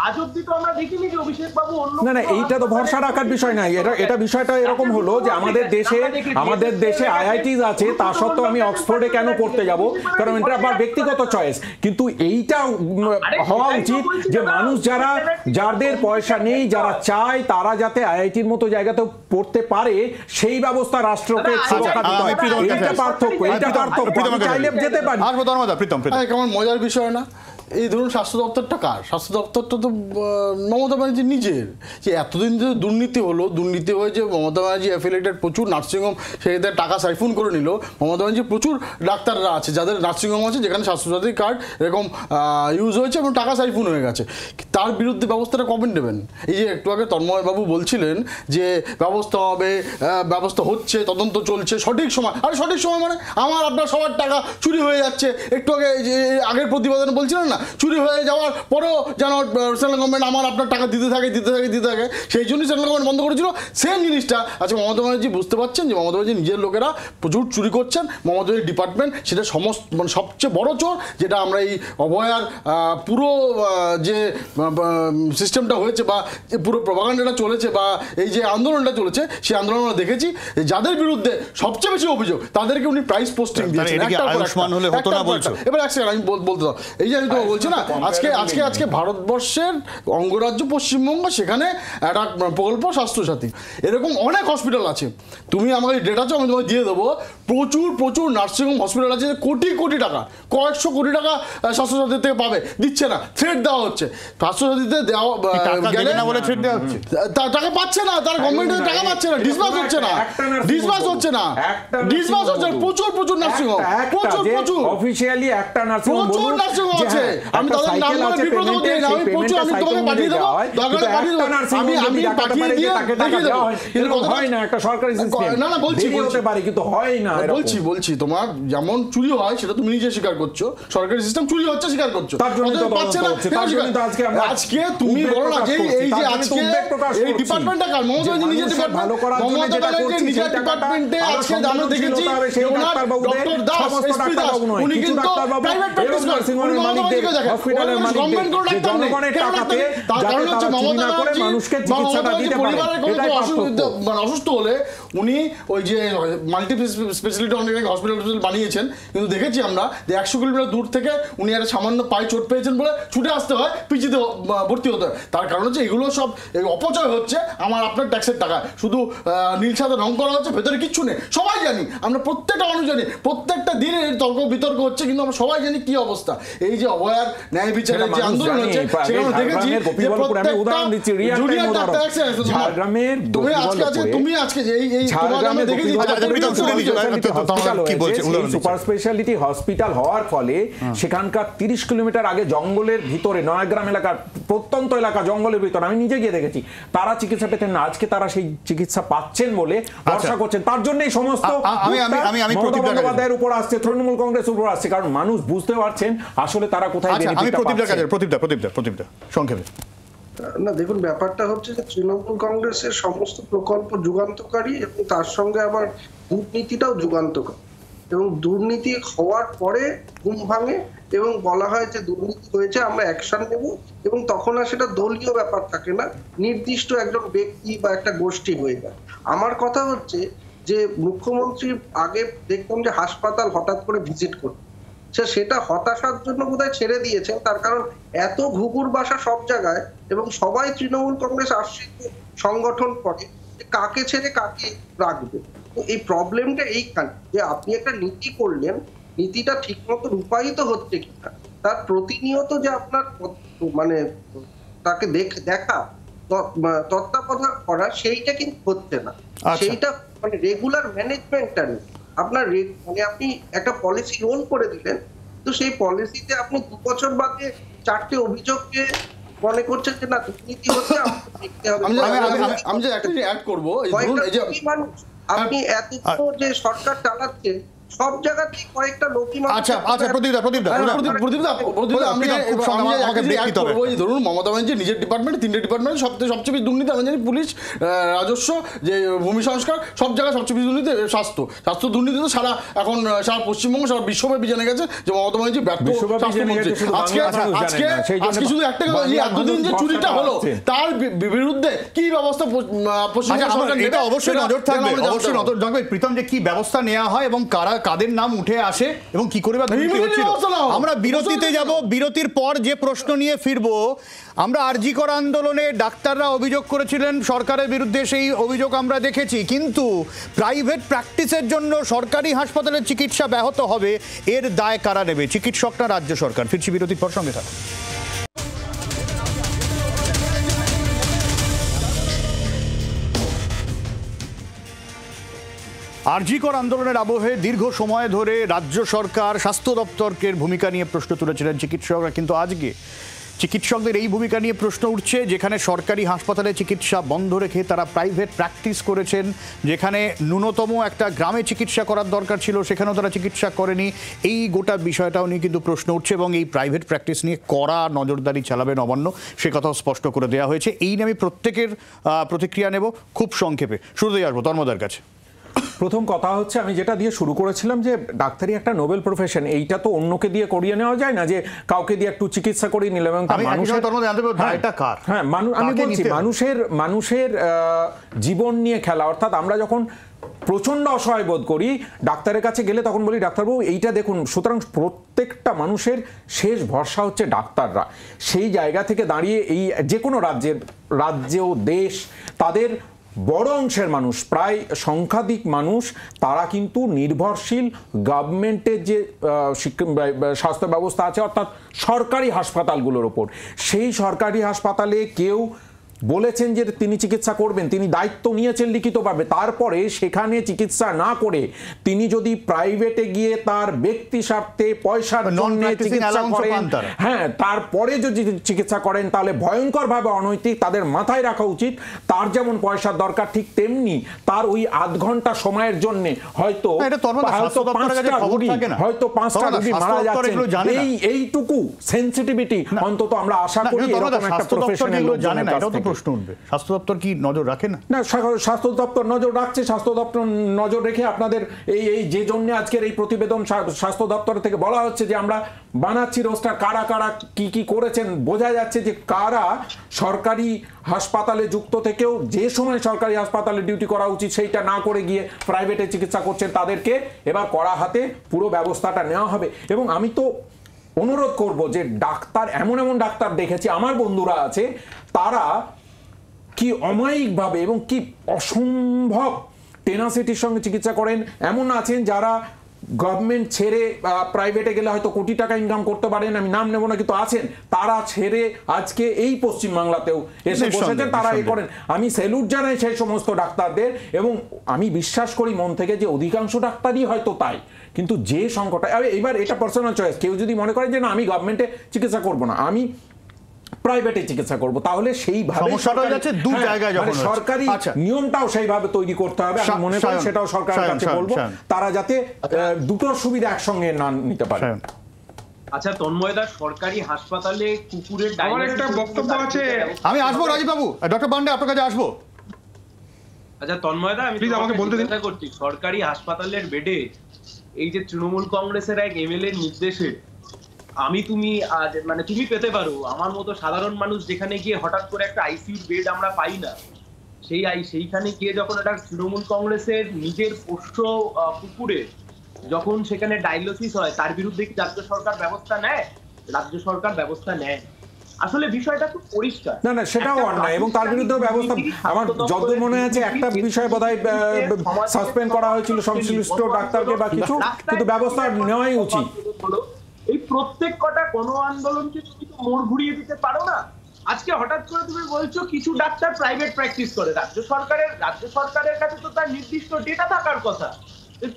আজ অব্দি তো আমরা দেখিনি যে অভিষেক বাবু অন্য না, এইটা তো ভরসা রাখার বিষয় নাই। এটা বিষয়টা এরকম হলো যে আমাদের দেশে আইআইটিস আছে, তা সত্ত্বেও আমি অক্সফোর্ডে কেন পড়তে যাব, কারণ এটা আমার ব্যক্তিগত চয়েস। কিন্তু এইটা হওয়া উচিত যে মানুষ যাদের পয়সা নেই, যারা চায়, তারা যাতে আইআইটির মতো জায়গাতেও পড়তে পারে, সেই ব্যবস্থা রাষ্ট্রকে সুরক্ষা দিতে হয়। এইটা পার্থক্য, চাইলে যেতে পারি। কেমন মজার বিষয় না? এই ধরুন স্বাস্থ্য দপ্তরটা কার? স্বাস্থ্য দপ্তরটা তো মমতা ব্যানার্জি নিজের। যে এতদিন ধরে দুর্নীতি হয়ে যে মমতা ব্যানার্জি অ্যাফিলিয়েটেড প্রচুর নার্সিংহোম, সেক্ষেত্রে টাকা সাইফুন করে নিল। মমতা ব্যানার্জি প্রচুর ডাক্তাররা আছে যাদের নার্সিংহোম আছে, যেখানে স্বাস্থ্যসাথী কার্ড এরকম ইউজ হয়েছে এবং টাকা সাইফুন হয়ে গেছে। তার বিরুদ্ধে ব্যবস্থাটা কবে নেবেন? এই যে একটু আগে তন্ময়বাবু বলছিলেন যে ব্যবস্থা হবে, ব্যবস্থা হচ্ছে, তদন্ত চলছে, সঠিক সময়। আরে সঠিক সময় মানে আমার আপনার সবার টাকা চুরি হয়ে যাচ্ছে। একটু আগে যে আগের প্রতিবেদনে বলছিলেন না, চুরি হয়ে যাওয়ার পরেও যেন সেন্ট্রাল গভর্নমেন্ট আমার আপনার টাকা দিতে থাকে, সেই জন্যই সেন্ট্রাল গভর্নমেন্ট বন্ধ করেছিল। সেম জিনিসটা আচ্ছা মমতা ব্যানার্জি বুঝতে পারছেন যে মমতা ব্যানার্জি নিজের লোকেরা প্রচুর চুরি করছেন। মমতা ব্যানার্জি ডিপার্টমেন্ট সেটা মানে সবচেয়ে বড় চোর, যেটা আমরা এই অভয়ার পুরো যে সিস্টেমটা হয়েছে বা যে পুরো প্রপাগান্ডাটা চলেছে বা এই যে আন্দোলনটা চলেছে, সেই আন্দোলন আমরা দেখেছি যাদের বিরুদ্ধে সবচেয়ে বেশি অভিযোগ, তাদেরকে উনি প্রাইস পোস্টিং দিয়েছেন। এবার এক সেকেন্ড আমি বলতে দাও। এই যে আমি তো বলছি না, আজকে ভারতবর্ষের অঙ্গরাজ্য পশ্চিমবঙ্গ, সেখানে একটা প্রকল্প স্বাস্থ্যসাথী, এরকম অনেক হসপিটাল আছে। তুমি আমাকে ডেটা চাও, আমি তোমাকে দিয়ে দেবো। প্রচুর নার্সিংহোম হসপিটাল আছে, কোটি টাকা, কয়েকশো কোটি টাকা স্বাস্থ্যসাথী থেকে পাবে, দিচ্ছে না, থ্রেট দেওয়া হচ্ছে। স্বাস্থ্যসাথীতে দেওয়া টাকা পাচ্ছে না, তারা গভর্নমেন্টের টাকা পাচ্ছে না, ডিসবার্স হচ্ছে না, প্রচুর নার্সিংহোম, প্রচুর অফিশিয়ালি একটা নার্সিংহোম আছে। আমি তাদের নাম বলে বিব্রত হতে না, আমি প্রচুর, আমি তোমাকে পাঠিয়ে দেবো, দরকার পাঠিয়ে দেবো, আমি পাঠিয়ে দিয়ে দেখিয়ে দেবো। কিন্তু হয় না একটা সরকারি সিস্টেম। না বলছি হতে পারে, কিন্তু হয় না। বলছি তোমার যেমন চুরি হয় সেটা তুমি নিজে স্বীকার করছো, সরকারি সিস্টেম চুরি হচ্ছে স্বীকার করছো, তার জন্য তো পাচ্ছে না। আজকে তুমি বলো না যে এই যে আজকে এই ডিপার্টমেন্টটা কার মমতা ব্যানার্জি নিজের ডিপার্টমেন্ট মমতা ব্যানার্জি নিজের ডিপার্টমেন্টে আজকে আমরা দেখেছি ওনার ডক্টর দাস এসপি দাস উনি কিন্তু প্রাইভেট প্র্যাকটিস করেন উনি মমতা ব্যানার্জিকে দেখেন হসপিটালের গভর্নমেন্ট কোনো ডাক্তার নেই জনগণের টাকাতে তার কারণ হচ্ছে মমতা ব্যানার্জি মানুষকে চিকিৎসাটা দিতে পারে এটা অসুস্থ হলে উনি ওই যে মাল্টি স্পেশালিটি অনেক হসপিটাল বানিয়েছেন কিন্তু দেখেছি আমরা যে 100 কিলোমিটার দূর থেকে উনি একটা সামান্য পায়ে চোট পেয়েছেন বলে ছুটে আসতে হয় পিজিতে ভর্তি হতে হয় তার কারণ হচ্ছে এগুলো সব অপচয় হচ্ছে আমার আপনার ট্যাক্সের টাকা শুধু নীল সাদা রং করা হচ্ছে ভেতরে কিচ্ছু নেই সবাই জানি আমরা প্রত্যেকটা মানুষ জানি প্রত্যেকটা দিনে তর্ক বিতর্ক হচ্ছে কিন্তু আমরা সবাই জানি কি অবস্থা এই যে অবয়ার ন্যায় বিচারের যে আন্দোলন হচ্ছে সেখানে দেখেছি যে তুমি আজকে এই আমরা দেখেছি সুপার স্পেশালিটি হসপিটাল হওয়ার ফলে সেখানকার 30 কিলোমিটার আগে জঙ্গলের ভিতরে নয়াগ্রাম এলাকার প্রত্যন্ত এলাকা জঙ্গলের ভিতরে আমি নিজে গিয়ে দেখেছি তারা চিকিৎসা পেতেন না আজকে তারা সেই চিকিৎসা পাচ্ছেন বলে ভরসা করছেন তার জন্য এই সমস্ত মমতা বন্দ্যোপাধ্যায়ের উপর আসছে তৃণমূল কংগ্রেস উপর আসছে কারণ মানুষ বুঝতে পারছেন আসলে তারা কোথায় প্রদীপদা সংক্ষেপে না দেখুন ব্যাপারটা হচ্ছে যে তৃণমূল কংগ্রেসের সমস্ত প্রকল্প যুগান্তকারী এবং তার সঙ্গে আবার দুর্নীতিটাও যুগান্তকারী এবং দুর্নীতি হওয়ার পরে ঘুম ভাঙে এবং বলা হয় যে দুর্নীতি হয়েছে আমরা অ্যাকশন নেব এবং তখন আর সেটা দলীয় ব্যাপার থাকে না নির্দিষ্ট একজন ব্যক্তি বা একটা গোষ্ঠী হয়ে যায় আমার কথা হচ্ছে যে মুখ্যমন্ত্রী আগে দেখতাম যে হাসপাতাল হঠাৎ করে ভিজিট করত সেটা হতাশার জন্য বোধহয় ছেড়ে দিয়েছেন তার কারণ এত ঘুঘুর বাসা সব জায়গায় এবং সবাই তৃণমূল কংগ্রেস আশ্রিত সংগঠন করে যে কাকে ছেড়ে কাকে রাখবে তো এই প্রবলেমটা এইখানে যে আপনি একটা নীতি করলেন নীতিটা ঠিক মতো রূপায়িত হচ্ছে কিনা তার প্রতিনিয়ত যে আপনার মানে তাকে দেখা তত্ত্বাবধান করা সেইটা কিন্তু হচ্ছে না সেইটা মানে রেগুলার ম্যানেজমেন্টটা নেই আপনার মানে আপনি একটা পলিসি রোল করে দিলেন তো সেই পলিসিতে আপনি 2 বছর বাদে 4টে অভিযোগকে মনে করছেন যে না দুর্নীতি হচ্ছে দেখতে হবে আমি যে একটা অ্যাড করব আপনি এত যে সরকার চালাচ্ছে সব জায়গাতে কয়েকটা লোকই ধরুন মমতা ব্যানার্জি নিজের ডিপার্টমেন্ট 3টে ডিপার্টমেন্ট সবচেয়ে বেশি দুর্নীতি আমরা জানি পুলিশ রাজস্ব যে ভূমি সংস্কার সব জায়গায় সবচেয়ে বেশি দুর্নীতি স্বাস্থ্য দুর্নীতি তো সারা পশ্চিমবঙ্গ সারা বিশ্বব্যাপী জানা গেছে যে মমতা ব্যানার্জি ব্যর্থ স্বাস্থ্যমন্ত্রী আজকে শুধু একটা কথা এতদিন যে চুরিটা হলো তার বিরুদ্ধে কি ব্যবস্থা পশ্চিমবঙ্গ সরকার এটা অবশ্যই নজর থাকবে অবশ্যই নজর থাকবে প্রীতম যে কি ব্যবস্থা নেওয়া হয় এবং কাদের নাম উঠে আসে এবং কি করে আমরা বিরতিতে যাব বিরতির পর যে প্রশ্ন নিয়ে ফিরবো আমরা আরজি কর আন্দোলনে ডাক্তাররা অভিযোগ করেছিলেন সরকারের বিরুদ্ধে সেই অভিযোগ আমরা দেখেছি কিন্তু প্রাইভেট প্র্যাকটিসের জন্য সরকারি হাসপাতালে চিকিৎসা ব্যাহত হবে এর দায় কারা নেবে চিকিৎসক না রাজ্য সরকার ফিরছি বিরতির পর সঙ্গে থাকুন আরজি কর আন্দোলনের আবহে দীর্ঘ সময় ধরে রাজ্য সরকার স্বাস্থ্য দপ্তরের ভূমিকা নিয়ে প্রশ্ন তুলেছিলেন চিকিৎসকরা কিন্তু আজকে চিকিৎসকদের এই ভূমিকা নিয়ে প্রশ্ন উঠছে যেখানে সরকারি হাসপাতালে চিকিৎসা বন্ধ রেখে তারা প্রাইভেট প্র্যাকটিস করেছেন যেখানে ন্যূনতম একটা গ্রামে চিকিৎসা করার দরকার ছিল সেখানেও তারা চিকিৎসা করেনি এই গোটা বিষয়টাও নিয়ে কিন্তু প্রশ্ন উঠছে এবং এই প্রাইভেট প্র্যাকটিস নিয়ে কড়া নজরদারি চালাবে নবান্ন সে কথাও স্পষ্ট করে দেওয়া হয়েছে এই নিয়ে আমি প্রত্যেকের প্রতিক্রিয়া নেব খুব সংক্ষেপে শুরুতেই আসবো ধর্মদার কাছে প্রথম কথা হচ্ছে আমি যেটা দিয়ে শুরু করেছিলাম যে ডাক্তারি একটা নোবেল প্রফেশন এইটা তো অন্যকে দিয়ে করিয়ে নেওয়া যায় না যে কাউকে দিয়ে একটু চিকিৎসা করিয়ে নিলাম এবং আমি বলছি মানুষের জীবন নিয়ে খেলা অর্থাৎ আমরা যখন প্রচন্ড অসহায় বোধ করি ডাক্তারের কাছে গেলে তখন বলি ডাক্তারবাবু এইটা দেখুন সুতরাং প্রত্যেকটা মানুষের শেষ ভরসা হচ্ছে ডাক্তাররা সেই জায়গা থেকে দাঁড়িয়ে এই যে কোনো রাজ্য দেশ তাদের বড় অংশের মানুষ প্রায় সংখ্যাধিক মানুষ তারা কিন্তু নির্ভরশীল গভর্নমেন্টের যে স্বাস্থ্য ব্যবস্থা আছে অর্থাৎ সরকারি হাসপাতালগুলোর ওপর সেই সরকারি হাসপাতালে কেউ বলেছেন যে তিনি চিকিৎসা করবেন, তিনি দায়িত্ব নিয়েছেন লিখিতভাবে, তারপরে সেখানে চিকিৎসা না করে তিনি যদি প্রাইভেটে গিয়ে তার ব্যক্তি স্বার্থে পয়সার জন্য চিকিৎসা করেন, হ্যাঁ, তারপরে যদি চিকিৎসা করেন তাহলে ভয়ঙ্করভাবে অনৈতিক। তাদের মাথায় রাখা উচিত তার যেমন পয়সার দরকার ঠিক তেমনি তার ওই আধ ঘন্টা সময়ের জন্য হয়তো 5টা রোগী মারা যাচ্ছেন, এইটুকু সেন্সিটিভিটি অন্তত আমরা আশা করি এরকম একটা প্রফেশনাল জানেন না। এটা তো প্রশ্ন উঠবে, স্বাস্থ্য দপ্তর কি নজর রাখে না? না, স্বাস্থ্য দপ্তর নজর রাখছে। স্বাস্থ্য দপ্তর নজর রেখে আপনাদের এই যে জন্য আজকের এই প্রতিবেদন স্বাস্থ্য দপ্তর থেকে বলা হচ্ছে যে আমরা বানাচ্ছি রোস্টার, কারা কারা কি কি করেছেন বোঝা যাচ্ছে যে কারা সরকারি হাসপাতালে যুক্ত থেকেও যে সময় সরকারি হাসপাতালে ডিউটি করা উচিত সেইটা না করে গিয়ে প্রাইভেটে চিকিৎসা করছেন, তাদেরকে এবার কড়া হাতে পুরো ব্যবস্থাটা নেওয়া হবে। এবং আমি তো অনুরোধ করব যে ডাক্তার, এমন এমন ডাক্তার দেখেছি, আমার বন্ধুরা আছে, তারা কি অমায়িকভাবে এবং কি অসম্ভব টেনাসিটির সঙ্গে চিকিৎসা করেন। এমন আছেন যারা গভর্নমেন্ট ছেড়ে প্রাইভেটে গেলে হয়তো কোটি টাকা ইনকাম করতে পারেন, আমি নাম নেব না, কিন্তু আছেন তারা ছেড়ে আজকে এই পশ্চিমবাংলাতেও এসে বসেছেন, তারা এ করেন। আমি স্যালুট জানাই সেই সমস্ত ডাক্তারদের, এবং আমি বিশ্বাস করি মন থেকে যে অধিকাংশ ডাক্তারই হয়তো তাই। কিন্তু যে সংকটটা, এবার এটা পার্সোনাল চয়েস, কেউ যদি মনে করেন যে না আমি গভর্নমেন্টে চিকিৎসা করব না, আমি প্রাইভেটে চিকিৎসা করব, তাহলে সেইভাবে সরকারি নিয়মটাও সেইভাবে তৈরি করতে হবে। আমি মনে করি সেটাও সরকারের কাছে বলবো, তারা যাতে দুটোর সুবিধা একসঙ্গে না নিতে পারে। আচ্ছা তন্ময়দা, সরকারি হাসপাতালে কুকুরের একটা বক্তব্য আছে, আমি আসবো রাজীব বাবু, ডক্টর পান্ডে আপনার কাছে আসবো। আচ্ছা তন্ময়দা, আমি প্লিজ আমাকে বলতে দিন। করছি সরকারি হাসপাতালের বেডে এই যে তৃণমূল কংগ্রেসের এক এমএলএ নির্দেশে তুমি পেতে পারো, আমার মতো সাধারণ মানুষ যেখানে গিয়ে হঠাৎ করে একটা আইসিইউ বেড আমরা পাই না, সেইখানে গিয়ে যখন একটা তৃণমূল কংগ্রেসের নিজের পোষ্য কুকুরে যখন সেখানে ডায়ালিসিস হয়, তার বিরুদ্ধে কি রাজ্য সরকার ব্যবস্থা নেয়? রাজ্য সরকার ব্যবস্থা নেয়। আসলে বিষয়টা খুব পরিষ্কার। না না, সেটাও অন্যায়, এবং তার বিরুদ্ধেও ব্যবস্থা, আমার যতদূর মনে আছে একটা বিষয় বোধহয় সাসপেন্ড করা হয়েছিল সংশ্লিষ্ট ডাক্তারকে বা কিছু, কিন্তু ব্যবস্থা নেওয়াই উচিত। এই প্রত্যেক কটা গণ আন্দোলনকে তুমি তো মোড় ঘুরিয়ে দিতে পারো না। আজকে হঠাৎ করে তুমি বলছো কিছু ডাক্তার প্রাইভেট প্র্যাকটিস করে, রাজ্য সরকারের কাছে তো তার নির্দিষ্ট ডেটা থাকার কথা।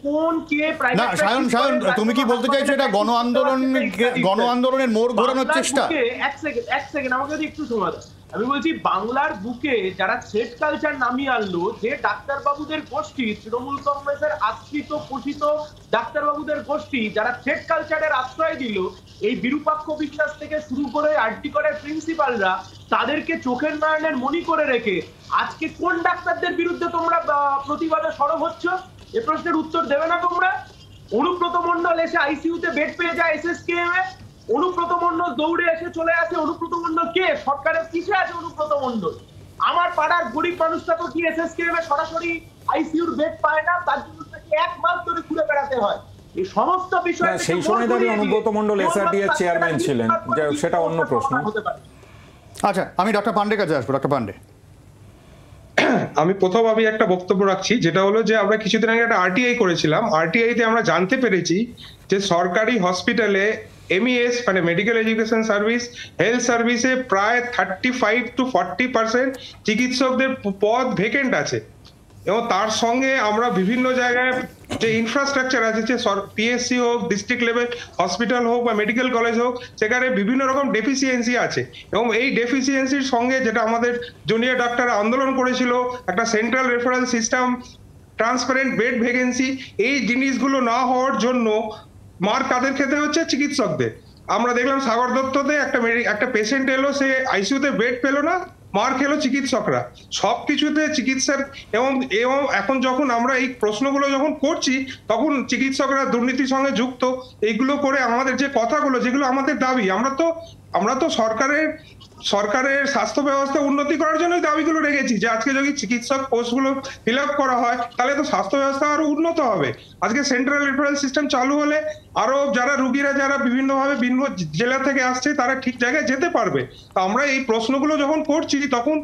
কোন কে প্রাইভেট, না সায়ন, তুমি কি বলতে চাইছো এটা গণ আন্দোলনের মোড় ঘোরানোর চেষ্টা? এক সেকেন্ড আমাকে যদি একটু সময় দাও। আমি বলছি বাংলার বুকে যারা থ্রেড কালচার নামিয়ে আনলো, যে ডাক্তারবাবুদের গোষ্ঠী, তৃণমূল কংগ্রেসের আশ্রিত পোষিত ডাক্তারবাবুদের গোষ্ঠী যারা থ্রেড কালচারের আশ্রয় দিল, এই বিরূপাক্ষ বিশ্বাস থেকে শুরু করে আরটি করে প্রিন্সিপালরা, তাদেরকে চোখের নয়নের মণি করে রেখে আজকে কোন ডাক্তারদের বিরুদ্ধে তোমরা প্রতিবাদে সরব হচ্ছ? এ প্রশ্নের উত্তর দেবে না তোমরা? অনুব্রত মণ্ডল এসে আইসিইউতে বেড পেয়ে যায় এসএসকেএম এ, অনুব্রত মণ্ডল দৌড়ে এসে চলে আসে। অনুব্রত মণ্ডল কে? সরকারের কিসে আছে অনুব্রত মণ্ডল? আমার পাড়ার গরিব মানুষটা তো কি এসএসকেএম এ সরাসরি আইসিইউর বেড পায় না, তার জন্য তাকে 1 মাস ধরে ঘুরে বেড়াতে হয়। এই সমস্ত বিষয় সেই সময় দাঁড়িয়ে অনুব্রত মণ্ডল এসআরডি এর চেয়ারম্যান ছিলেন, সেটা অন্য প্রশ্ন। আচ্ছা আমি ডক্টর পান্ডের কাছে আসবো। ডক্টর পান্ডে, আমি একটা বক্তব্য রাখছি, যেটা হলো যে আমরা কিছুদিন আগে একটা আরটিআই করেছিলাম। আরটিআই তে আমরা জানতে পেরেছি যে সরকারি হসপিটালে এমইএস মানে মেডিকেল এডুকেশন সার্ভিস, হেলথ সার্ভিসে প্রায় 35 to 40% চিকিৎসকদের পদ ভেকেন্ট আছে। এবং তার সঙ্গে আমরা বিভিন্ন জায়গায় যে ইনফ্রাস্ট্রাকচার আছে, যে পিএসসি হোক, ডিস্ট্রিক্ট লেভেল হসপিটাল হোক বা মেডিকেল কলেজ হোক, সেখানে বিভিন্ন রকম ডেফিসিয়েন্সি আছে। এবং এই ডেফিসিয়েন্সির সঙ্গে যেটা আমাদের জুনিয়র ডাক্তার আন্দোলন করেছিল, একটা central referral system, transparent bed vacancy, এই জিনিসগুলো না হওয়ার জন্য মার কাদের খেতে হচ্ছে? চিকিৎসকদের। আমরা দেখলাম সাগর দত্ততে একটা পেশেন্ট এলো, সে আইসিইউতে বেড পেলো না, মার খেলো চিকিৎসকরা। সবকিছুতে চিকিৎসার এবং এখন যখন আমরা এই প্রশ্নগুলো যখন করছি, তখন চিকিৎসকরা দুর্নীতির সঙ্গে যুক্ত। এইগুলো করে আমাদের যে কথাগুলো, যেগুলো আমাদের দাবি, আমরা তো সরকারের স্বাস্থ্য ব্যবস্থা উন্নতি করার জন্যই দাবিগুলো রেখেছি, যে আজকে যদি চিকিৎসক পোস্টগুলো ফিল আপ করা হয় তাহলে তো স্বাস্থ্য ব্যবস্থা আরো উন্নত হবে। আজকে সেন্ট্রাল রেফারেল সিস্টেম চালু হলে আরো রুগীরা যারা বিভিন্নভাবে জেলা থেকে আসছে তারা ঠিক জায়গায় যেতে পারবে। তো আমরা এই প্রশ্নগুলো যখন করছি, তখন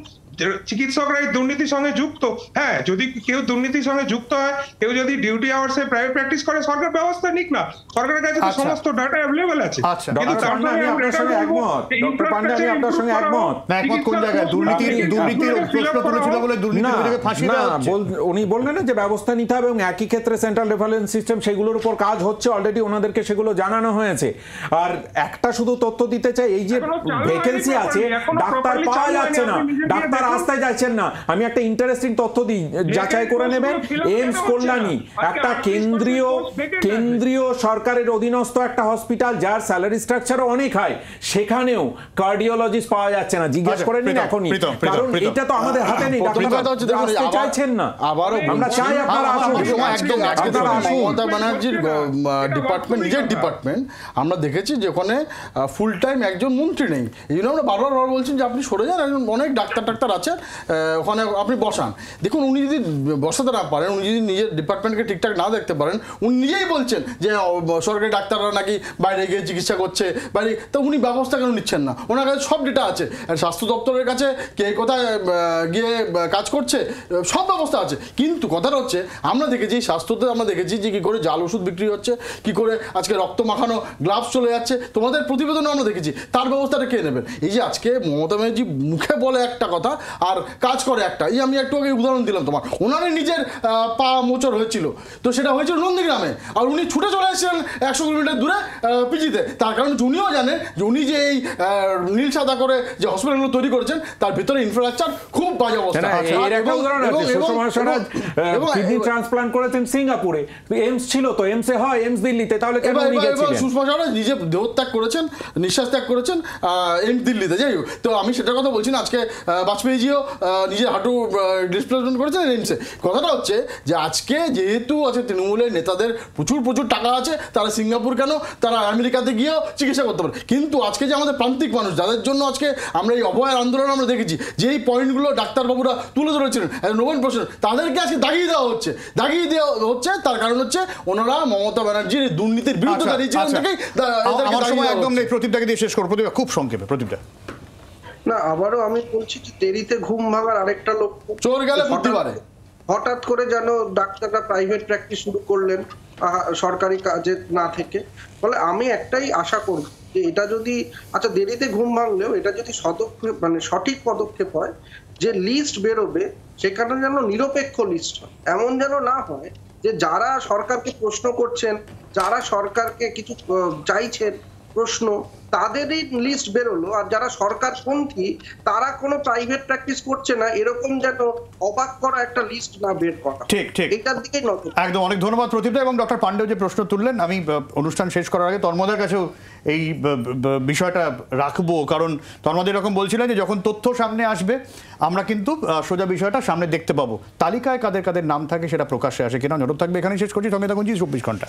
চিকিৎসকরা এই দুর্নীতির সঙ্গে যুক্ত। হ্যাঁ, যদি কেউ দুর্নীতির সঙ্গে যুক্ত হয়, কেউ যদি ডিউটি আওয়ার্সে প্রাইভেট প্র্যাকটিস করে, সরকার ব্যবস্থা নিক না, সরকারের কাছে তো আচ্ছা। সমস্ত ডাটা অ্যাভেলেবল আছে। আচ্ছা, কিন্তু ডক্টর তার পান্ডে, সঙ্গে আমি আপনার সঙ্গে একমত। ডক্টর পান্ডে, আমি আপনার সঙ্গে একমত। না, একমত কোন জায়গায়? দুর্নীতির প্রশ্ন তুলেছিল বলে দুর্নীতির ফাঁসি দেওয়া হচ্ছে। উনি বললেন না যে ব্যবস্থা নিতে হবে, এবং একই ক্ষেত্রে সেন্ট্রাল রেফারেন্স সিস্টেম সেগুলোর উপর কাজ হচ্ছে অলরেডি, ওনাদেরকে সেগুলো জানানো হয়েছে। আর একটা শুধু তথ্য দিতে চাই, এই যে ভ্যাকেন্সি আছে, ডাক্তার পাওয়া যাচ্ছে না, ডাক্তার আসতে যাচ্ছেন না। আমি একটা ইন্টারেস্টিং তথ্য দিই, যাচাই করে নেবেন। এইমস কল্যাণী একটা কেন্দ্রীয় সরকারের অধীনস্থ একটা হসপিটাল, যার স্যালারি স্ট্রাকচারও অনেক হাই, সেখানেও কার্ডিওলজিস্ট পাওয়া যাচ্ছে না। জিজ্ঞেস করে নিন এখনই, কারণ এটা তো আমাদের হাতে নেই। ডাক্তার আসতে চাইছেন না। আবারও আমরা চাই আপনারা আসুন। মমতা ব্যানার্জির ডিপার্টমেন্ট, নিজের ডিপার্টমেন্ট, আমরা দেখেছি যে ওখানে ফুল টাইম একজন মন্ত্রী নেই। এই জন্য আমরা বারবার বলছি যে আপনি সরে যান, একজন অনেক ডাক্তার আছেন ওখানে, আপনি বসান। দেখুন, উনি যদি বসাতে না পারেন, উনি যদি নিজের ডিপার্টমেন্টকে ঠিকঠাক না দেখতে পারেন, উনি নিজেই বলছেন যে সরকারি ডাক্তাররা নাকি বাইরে গিয়ে চিকিৎসা করছে, বাইরে, তো উনি ব্যবস্থা কেন নিচ্ছেন না? ওনার কাছে সব ডেটা আছে, আর স্বাস্থ্য দপ্তরের কাছে কে কোথায় গিয়ে কাজ করছে সব ব্যবস্থা আছে। কিন্তু কথাটা হচ্ছে, আমরা দেখেছি স্বাস্থ্যতে, আমরা দেখেছি যে কী করে জাল ওষুধ বিক্রি হচ্ছে, কী করে আজকে রক্ত মাখানো গ্লাভস চলে যাচ্ছে, তোমাদের প্রতিবেদনও আমরা দেখেছি। তার ব্যবস্থাটা কে নেবেন? এই যে আজকে মমতা ব্যানার্জি মুখে বলে একটা কথা আর কাজ করে একটা, এই আমি একটু আগে উদাহরণ দিলাম তোমার, ওনারই নিজের পা মোচড় হয়েছিল, তো সেটা হয়েছিল নন্দীগ্রামে, আর উনি ছুটে চলে এসেছিলেন 100 কিলোমিটার দূরে পিজিতে। তার কারণ উনিও জানেন যে উনি যে এই নীল সাদা করে যে হসপিটালগুলো তৈরি করেছেন, তার ভিতরে ইনফ্রাস্ট্রাকচার খুব বাজে অবস্থা। কিডনি ট্রান্সপ্লান্ট করেছেন সিঙ্গাপুরে, এইমস ছিল তো, এইমসে হয়, এইমস দিল্লিতে, তাহলে কেন উনি গেছিলেন? সুষমা স্বরাজ নিজে দেহত্যাগ করেছেন, নিঃশ্বাস ত্যাগ করেছেন এইমস দিল্লিতে। যাই হোক, তো আমি সেটার কথা বলছি না। আজকে বাজপেয়ীজিও নিজের হাঁটু ডিসপ্লেসমেন্ট করেছেন এইমসে। কথাটা হচ্ছে যে আজকে যেহেতু আছে তৃণমূলের নেতাদের প্রচুর টাকা আছে, তারা সিঙ্গাপুর কেন, তারা আমেরিকাতে গিয়েও চিকিৎসা করতে পারে। কিন্তু আজকে যে আমাদের প্রান্তিক মানুষ, যাদের জন্য আজকে আমরা এই অভয়ের আন্দোলন আমরা দেখেছি, যে এই পয়েন্টগুলো ডাক্তারবাবুরা তুলে ধরেছিলেন নোবেল প্রশ্ন, তাদেরকে আজকে দাগিয়ে দেওয়া হচ্ছে। তার কারণ হচ্ছে ওনারা মমতা ব্যানার্জির দুর্নীতির বিরুদ্ধে দাঁড়িয়েছিলেন থেকেই। আমার সময় একদম নেই, প্রদীপটাকে দিয়ে শেষ করবো। প্রদীপ, খুব সংক্ষেপে প্রদীপটা। না, আবারও আমি বলছি যে দেরিতে ঘুম ভাঙার আরেকটা লক্ষণ, চোর গেলে বুদ্ধি বাড়ে। হঠাৎ করে যেন ডাক্তাররা প্রাইভেট প্র্যাকটিস শুরু করলেন সরকারি কাজে না থেকে। ফলে আমি একটাই আশা করব যে এটা যদি, আচ্ছা দেরিতে ঘুম ভাঙলেও এটা যদি সঠিক পদক্ষেপ হয়, যে লিস্ট বেরোবে সেখানে যেন নিরপেক্ষ লিস্ট হয়। এমন যেন না হয় যে যারা সরকারকে প্রশ্ন করছেন, যারা সরকারকে কিছু চাইছেন প্রশ্ন, তাদেরই লিস্ট বেরোলো, আর যারা সরকারপন্থী তারা কোনো প্রাইভেট প্র্যাকটিস করছে না, এরকম যেন অবাক করা একটা লিস্ট না বের করা। ঠিক এটার দিকে নজর। একদম, অনেক ধন্যবাদ প্রদীপদা এবং ডক্টর পান্ডেও যে প্রশ্ন তুললেন। আমি অনুষ্ঠান শেষ করার আগে তন্ময়ের কাছেও এই বিষয়টা রাখবো, কারণ তন্ময় এরকম বলছিলেন যে যখন তথ্য সামনে আসবে আমরা কিন্তু সোজা বিষয়টা সামনে দেখতে পাবো, তালিকায় কাদের কাদের নাম থাকে সেটা প্রকাশ্যে আসে কিনা। নজর থাকবে। এখানেই শেষ করছি। সঙ্গে থাকুন 24 ঘন্টা।